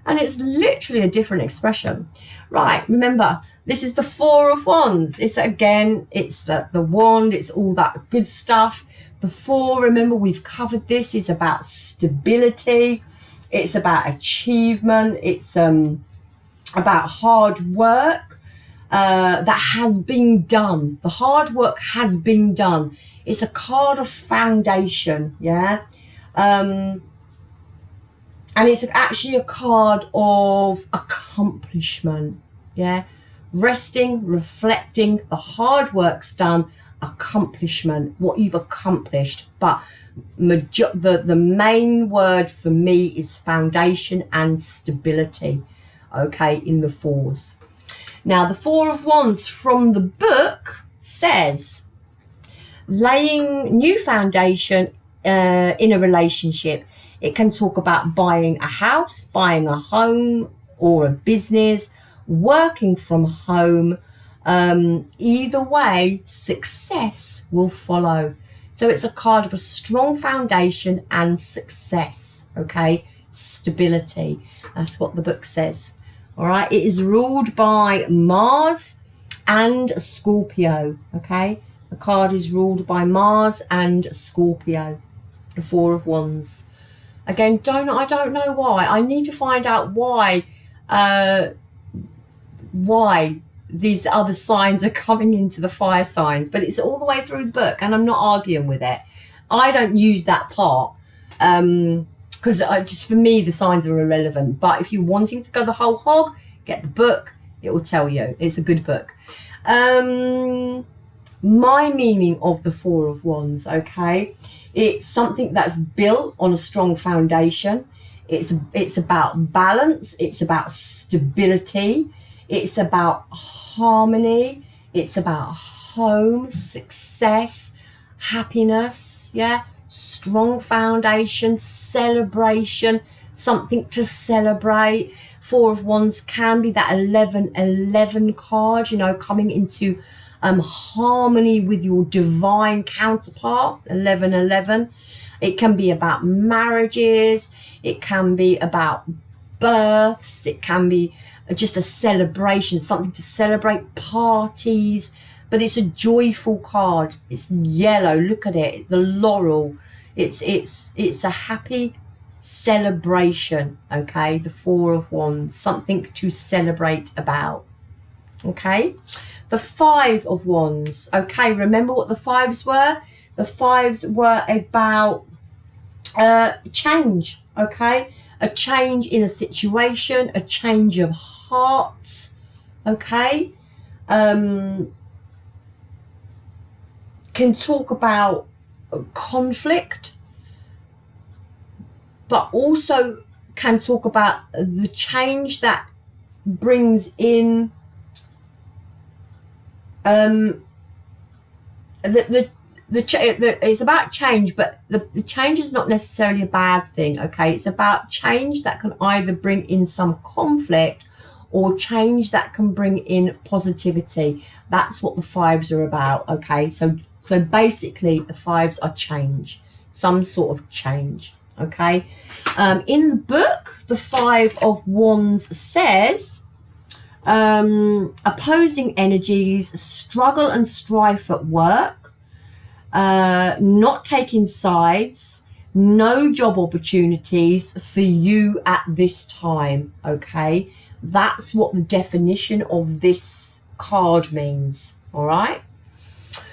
and it's literally a different expression. Right, remember, this is the Four of Wands. It's again, it's the wand, it's all that good stuff. The four, remember, we've covered this, is about stability. It's about achievement. It's about hard work that has been done. The hard work has been done. It's a card of foundation, yeah? And it's actually a card of accomplishment, yeah? Resting, reflecting, the hard work's done, accomplishment, what you've accomplished. But the main word for me is foundation and stability, okay, in the fours. Now, the Four of Wands from the book says, laying new foundation in a relationship. It can talk about buying a house, buying a home or a business, working from home. Either way, success will follow. So it's a card of a strong foundation and success, okay? Stability. That's what the book says. All right. It is ruled by Mars and Scorpio, okay? The card is ruled by Mars and Scorpio, the Four of Wands. Again, I don't know why. I need to find out why these other signs are coming into the fire signs, but it's all the way through the book and I'm not arguing with it. I don't use that part because just for me the signs are irrelevant, but if you're wanting to go the whole hog, get the book. It will tell you. It's a good book. My meaning of the Four of Wands, okay, it's something that's built on a strong foundation. It's about balance. It's about stability. It's about harmony. It's about home, success, happiness, yeah, strong foundation, celebration, something to celebrate. Four of Wands can be that 11-11 card, you know, coming into harmony with your divine counterpart, 11-11. It can be about marriages. It can be about births. It can be just a celebration, something to celebrate, parties. But it's a joyful card. It's yellow. Look at it. The laurel. It's a happy celebration. Okay, the Four of Wands, something to celebrate about. Okay, the Five of Wands. Okay, remember what the fives were? The fives were about change. Okay, a change in a situation, a change of heart. Okay, can talk about conflict, but also can talk about the change that brings in it's about change, but the change is not necessarily a bad thing. Okay, it's about change that can either bring in some conflict or change that can bring in positivity. That's what the fives are about. Okay, so basically the fives are change, some sort of change. Okay, in the book, the Five of Wands says opposing energies, struggle and strife at work, not taking sides, no job opportunities for you at this time. Okay, that's what the definition of this card means. All right,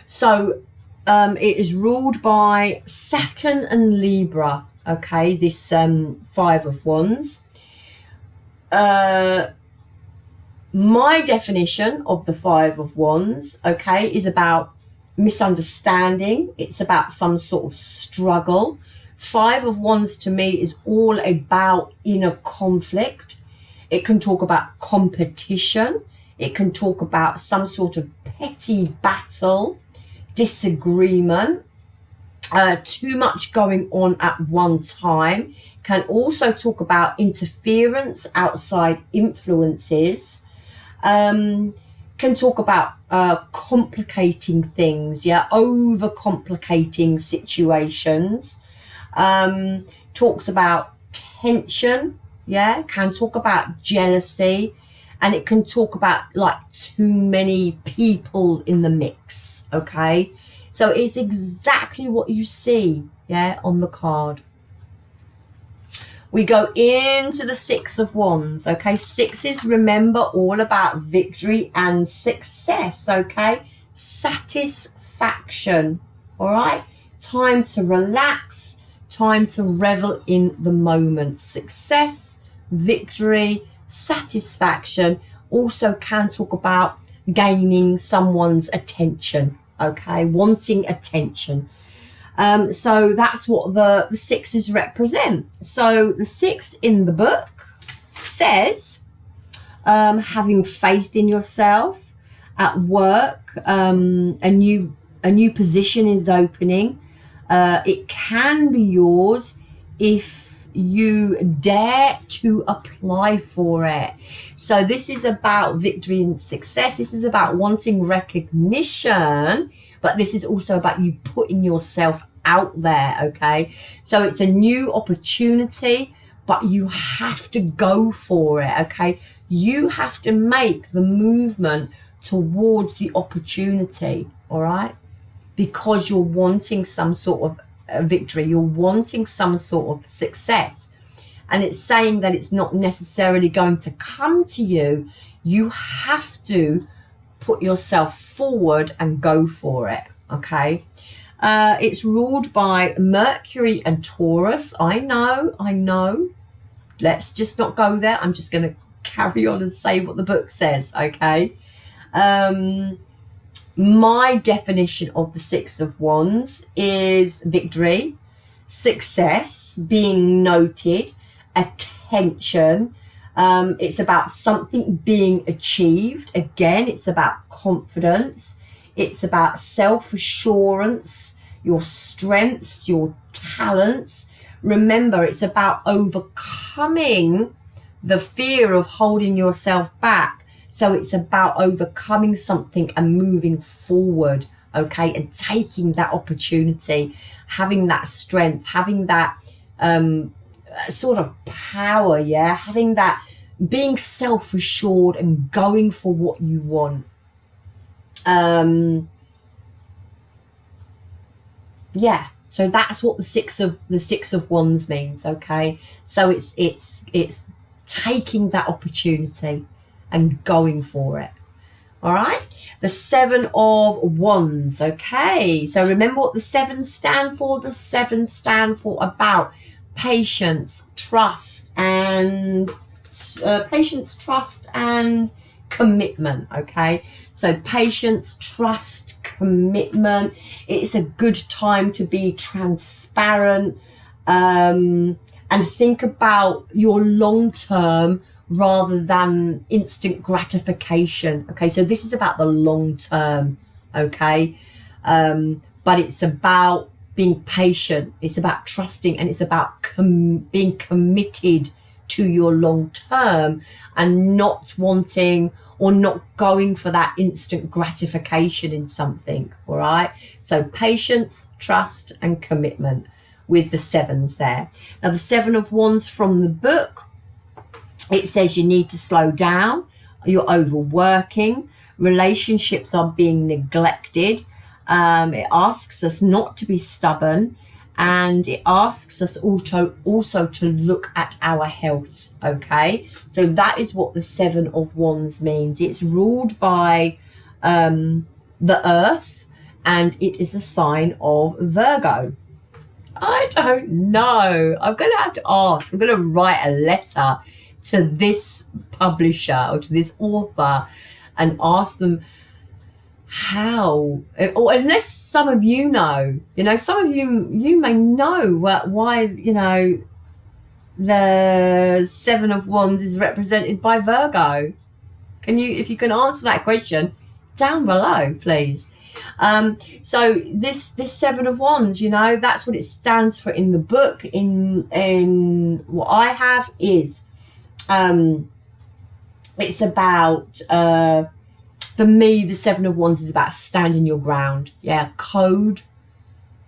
so it is ruled by Saturn and Libra. Okay, this Five of Wands. My definition of the Five of Wands, okay, is about misunderstanding. It's about some sort of struggle. Five of Wands to me is all about inner conflict. It can talk about competition. It can talk about some sort of petty battle, disagreement, too much going on at one time. Can also talk about interference, outside influences. Can talk about complicating things, yeah, overcomplicating situations. Talks about tension, yeah, can talk about jealousy, and it can talk about like too many people in the mix, okay? So it's exactly what you see, yeah, on the card. We go into the Six of Wands, okay? Sixes, remember, all about victory and success, okay? Satisfaction, all right? Time to relax, time to revel in the moment. Success, victory, satisfaction. Also can talk about gaining someone's attention, okay? Wanting attention. So that's what the sixes represent. So the six in the book says having faith in yourself. At work, a new position is opening. It can be yours if you dare to apply for it. So this is about victory and success. This is about wanting recognition, but this is also about you putting yourself out there, okay? So it's a new opportunity, but you have to go for it, okay? You have to make the movement towards the opportunity, all right? Because you're wanting some sort of victory, you're wanting some sort of success. And it's saying that it's not necessarily going to come to you. You have to put yourself forward and go for it, okay? It's ruled by Mercury and Taurus. I know. Let's just not go there. I'm just going to carry on and say what the book says, okay? My definition of the Six of Wands is victory, success, being noted, attention. It's about something being achieved. Again, it's about confidence. It's about self-assurance, your strengths, your talents. Remember, it's about overcoming the fear of holding yourself back. So it's about overcoming something and moving forward, okay, and taking that opportunity, having that strength, having that sort of power, yeah, having that, being self-assured and going for what you want. Yeah, so that's what the Six of Wands means, okay? So it's taking that opportunity and going for it. All right, the Seven of Wands. Okay, so remember what the sevens stand for. The sevens stand for about patience, trust, and commitment. Okay, so patience, trust, commitment. It's a good time to be transparent and think about your long term rather than instant gratification. Okay, so this is about the long term, okay? But it's about being patient, it's about trusting, and it's about being committed to your long term and not wanting or not going for that instant gratification in something, all right? So patience, trust, and commitment with the sevens there. Now the Seven of Wands from the book, it says you need to slow down, you're overworking, relationships are being neglected. It asks us not to be stubborn, and it asks us also to look at our health, okay? So that is what the Seven of Wands means. It's ruled by the earth, and it is a sign of Virgo. I don't know. I'm going to have to ask. I'm going to write a letter to this publisher or to this author and ask them how, or unless some of you know, some of you may know why, the Seven of Wands is represented by Virgo. If you can answer that question down below, please. So this Seven of Wands, that's what it stands for in the book. In what I have is, it's about, for me, the Seven of Wands is about standing your ground. Yeah, code,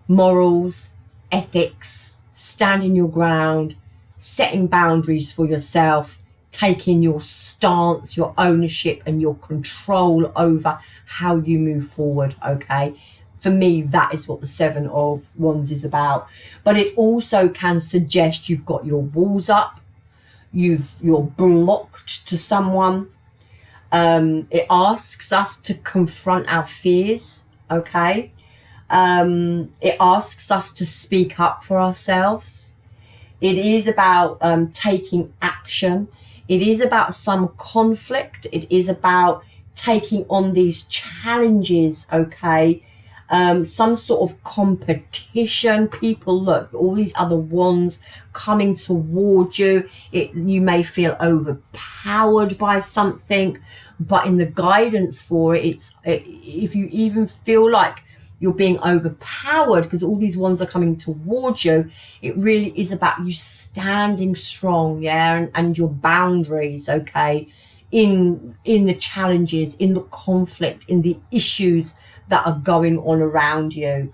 morals, ethics, standing your ground, setting boundaries for yourself, taking your stance, your ownership and your control over how you move forward, okay? For me, that is what the Seven of Wands is about. But it also can suggest you've got your walls up, you're blocked to someone. It asks us to confront our fears, okay? It asks us to speak up for ourselves. It is about taking action. It is about some conflict. It is about taking on these challenges, okay? Some sort of competition. People, look, all these other wands coming towards you. You may feel overpowered by something, but in the guidance for it, if you even feel like you're being overpowered because all these wands are coming towards you, it really is about you standing strong, yeah, and your boundaries, okay, in the challenges, in the conflict, in the issues that are going on around you.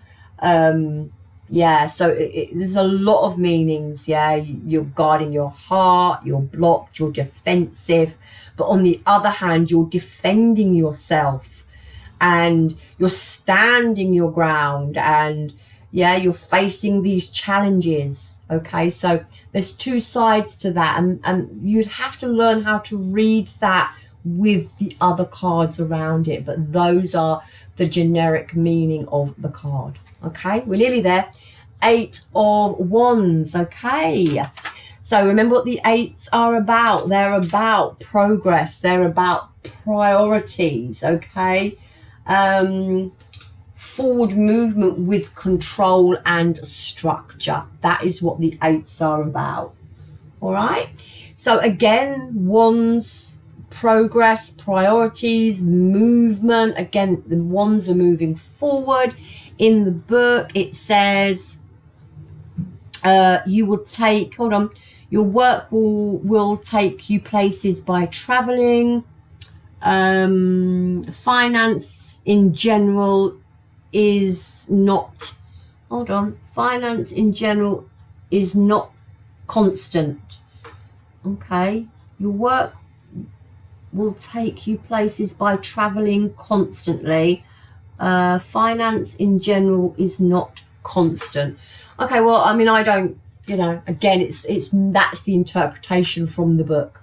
Yeah, so there's a lot of meanings. Yeah, you're guarding your heart, you're blocked, you're defensive, but on the other hand, you're defending yourself and you're standing your ground, and yeah, you're facing these challenges. Okay, so there's two sides to that, and you'd have to learn how to read that with the other cards around it, but those are the generic meaning of the card. Okay, we're nearly there. Eight of Wands. Okay, so remember what the eights are about. They're about progress, they're about priorities. Okay, forward movement with control and structure. That is what the eights are about. All right, so again, Wands, progress, priorities, movement. Again, the wands are moving forward. In the book, it says you will take, your work will take you places by traveling. Finance in general is not, finance in general is not constant. Okay, your work will take you places by traveling constantly. Finance in general is not constant. Okay, well, I mean, I don't, again, that's the interpretation from the book.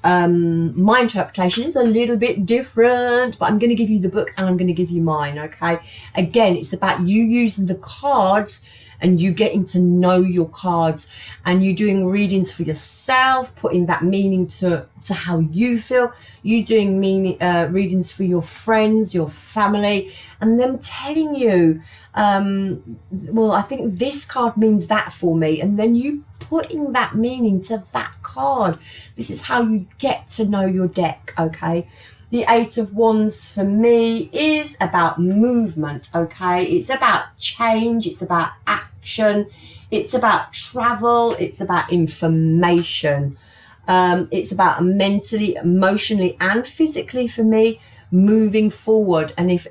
My interpretation is a little bit different, but I'm going to give you the book and I'm going to give you mine. Okay, again, it's about you using the cards and you getting to know your cards, and you doing readings for yourself, putting that meaning to how you feel. You doing readings for your friends, your family, and them telling you, well, I think this card means that for me, and then you putting that meaning to that card. This is how you get to know your deck. Okay, the Eight of Wands for me is about movement. Okay, it's about change, it's about action, it's about travel, it's about information, it's about mentally, emotionally and physically, for me, moving forward. And if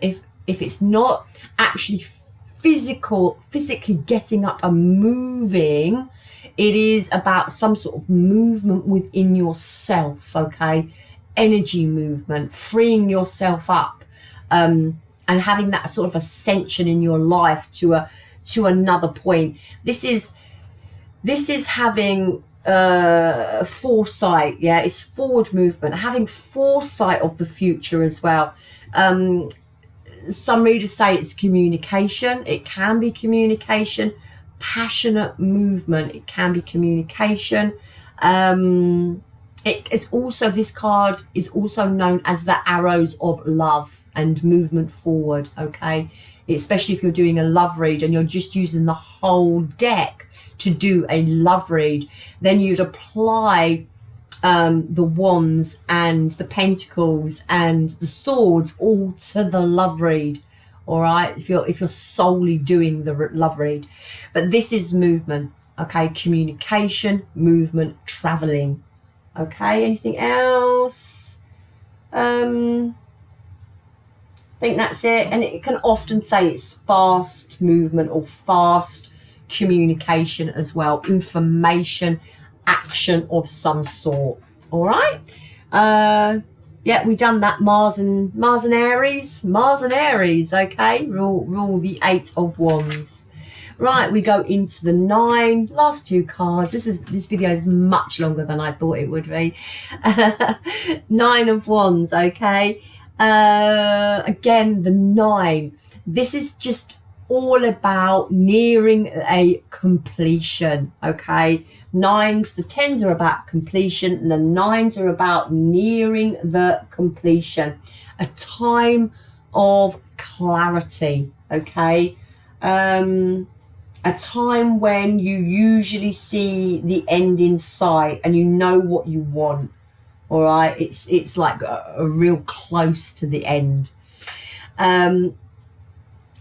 it's not actually physically getting up and moving, it is about some sort of movement within yourself. Okay, energy movement, freeing yourself up, and having that sort of ascension in your life to another point. This is having foresight. Yeah, it's forward movement, having foresight of the future as well. Some readers say it's communication. It can be communication. Passionate movement. It can be communication. It's also, this card is also known as the arrows of love and movement forward, okay? Especially if you're doing a love read and you're just using the whole deck to do a love read, then you'd apply the wands and the pentacles and the swords all to the love read, all right, if you're solely doing the love read. But this is movement, okay? Communication, movement, traveling. Okay, anything else? I think that's it. And it can often say it's fast movement or fast communication as well. Information, action of some sort. All right. Yeah, we've done that. Mars and Aries. Mars and Aries. Okay. Rule the 8 of Wands. Right, we go into the 9, last 2 cards. This video is much longer than I thought it would be. 9 of Wands, okay. Again, the 9. This is just all about nearing a completion, okay. 9s, the 10s are about completion, and the 9s are about nearing the completion. A time of clarity, okay. A time when you usually see the end in sight and you know what you want, all right? It's like a real close to the end.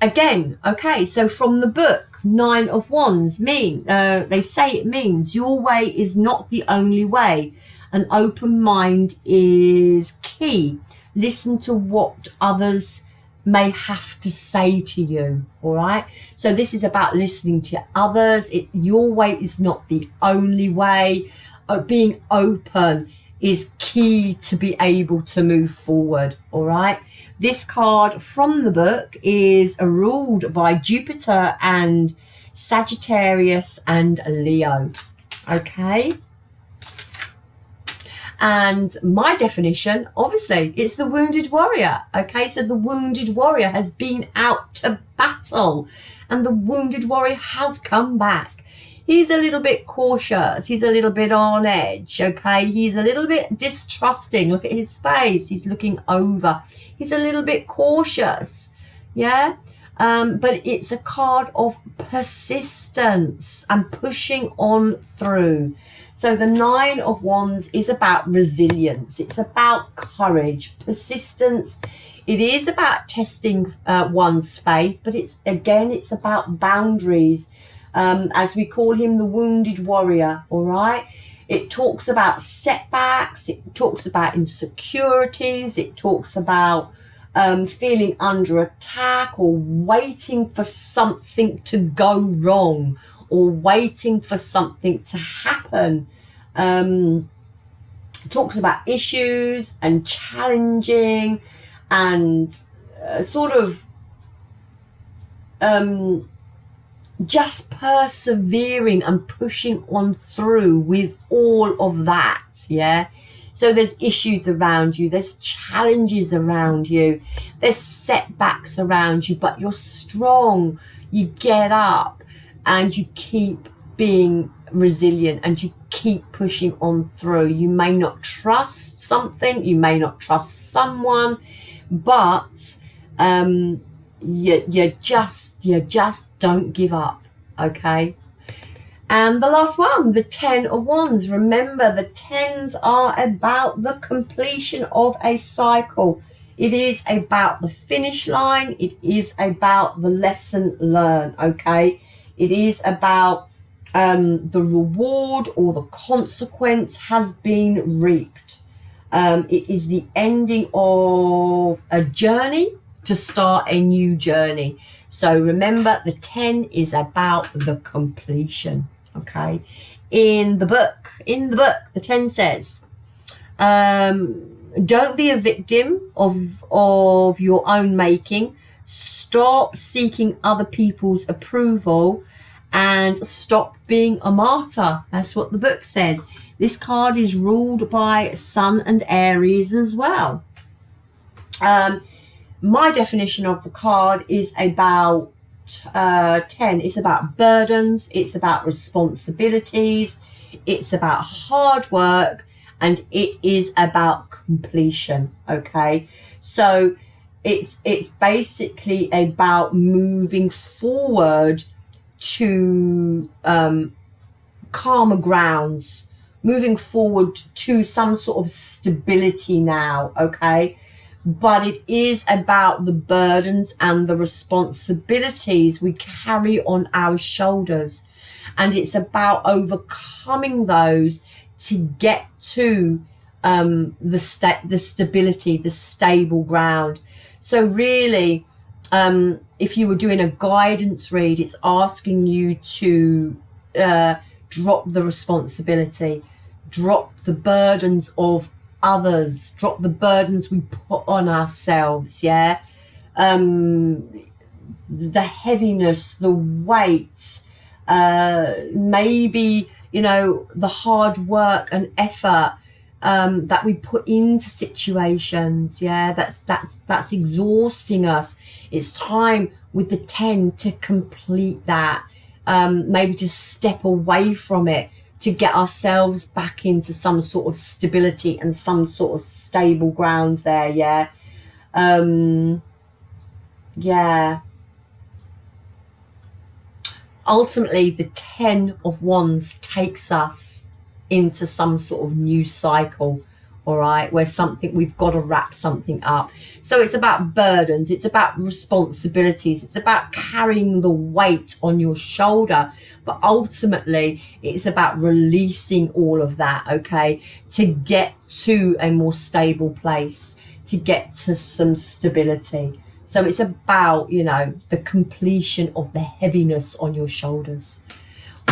Again, okay, so from the book, 9 of Wands they say it means your way is not the only way. An open mind is key. Listen to what others may have to say to you, all right? So this is about listening to others. Your way is not the only way. Being open is key to be able to move forward, all right? This card from the book is ruled by Jupiter and Sagittarius and Leo, okay? And my definition, obviously, it's the wounded warrior, okay? So the wounded warrior has been out to battle and the wounded warrior has come back. He's a little bit cautious. He's a little bit on edge, okay? He's a little bit distrusting. Look at his face. He's looking over. He's a little bit cautious, yeah? But it's a card of persistence and pushing on through. So the 9 of Wands is about resilience. It's about courage, persistence. It is about testing one's faith, but it's about boundaries. As we call him, the wounded warrior, all right? It talks about setbacks. It talks about insecurities. It talks about feeling under attack or waiting for something to go wrong or waiting for something to happen. Talks about issues and challenging and just persevering and pushing on through with all of that, yeah? So there's issues around you, there's challenges around you, there's setbacks around you, but you're strong. You get up and you keep being resilient and you keep pushing on through. You may not trust something, you may not trust someone, but you just don't give up, okay? And the last one, the 10 of Wands. Remember, the 10s are about the completion of a cycle. It is about the finish line. It is about the lesson learned, okay? It is about the reward or the consequence has been reaped. It is the ending of a journey to start a new journey. So remember, the 10 is about the completion, okay? In the book, the 10 says, don't be a victim of your own making. Stop seeking other people's approval and stop being a martyr. That's what the book says. This card is ruled by Sun and Aries as well. My definition of the card is about 10. It's about burdens. It's about responsibilities. It's about hard work. and it is about completion. Okay, so it's basically about moving forward to calmer grounds, moving forward to some sort of stability now. Okay, but it is about the burdens and the responsibilities we carry on our shoulders, and it's about overcoming those to get to the stability, the stable ground. So really, if you were doing a guidance read, it's asking you to drop the responsibility, drop the burdens of others, drop the burdens we put on ourselves. The heaviness, the weight, maybe, you know, the hard work and effort that we put into situations. That's exhausting us. It's time with the 10 to complete that, maybe to step away from it, to get ourselves back into some sort of stability and some sort of stable ground there. Ultimately, the 10 of Wands takes us into some sort of new cycle, all right, where we've got to wrap something up. So it's about burdens, it's about responsibilities, it's about carrying the weight on your shoulder, but ultimately it's about releasing all of that, okay, to get to a more stable place, to get to some stability. So it's about, you know, the completion of the heaviness on your shoulders.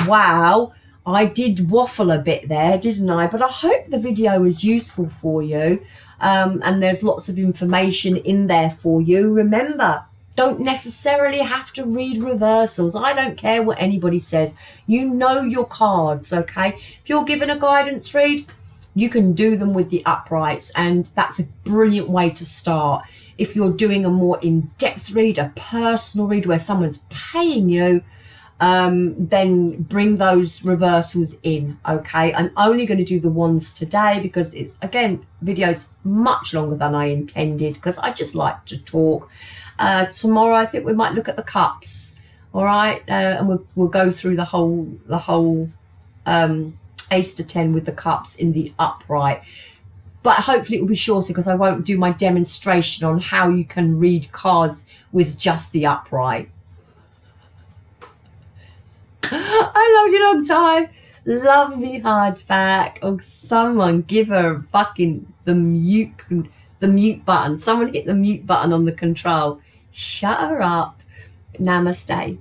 Wow, I did waffle a bit there, didn't I? But I hope the video was useful for you. And there's lots of information in there for you. Remember, don't necessarily have to read reversals. I don't care what anybody says. You know your cards, okay? If you're given a guidance read, you can do them with the uprights, and that's a brilliant way to start. If you're doing a more in-depth read, a personal read where someone's paying you, then bring those reversals in, okay? I'm only going to do the wands today because, again, video's much longer than I intended because I just like to talk. Tomorrow, I think we might look at the cups, all right? And we'll go through the whole ACE-10 with the cups in the upright. But hopefully it will be shorter because I won't do my demonstration on how you can read cards with just the upright. I love you long time. Love me hard back. Oh, someone give her fucking the mute button. Someone hit the mute button on the control. Shut her up. Namaste.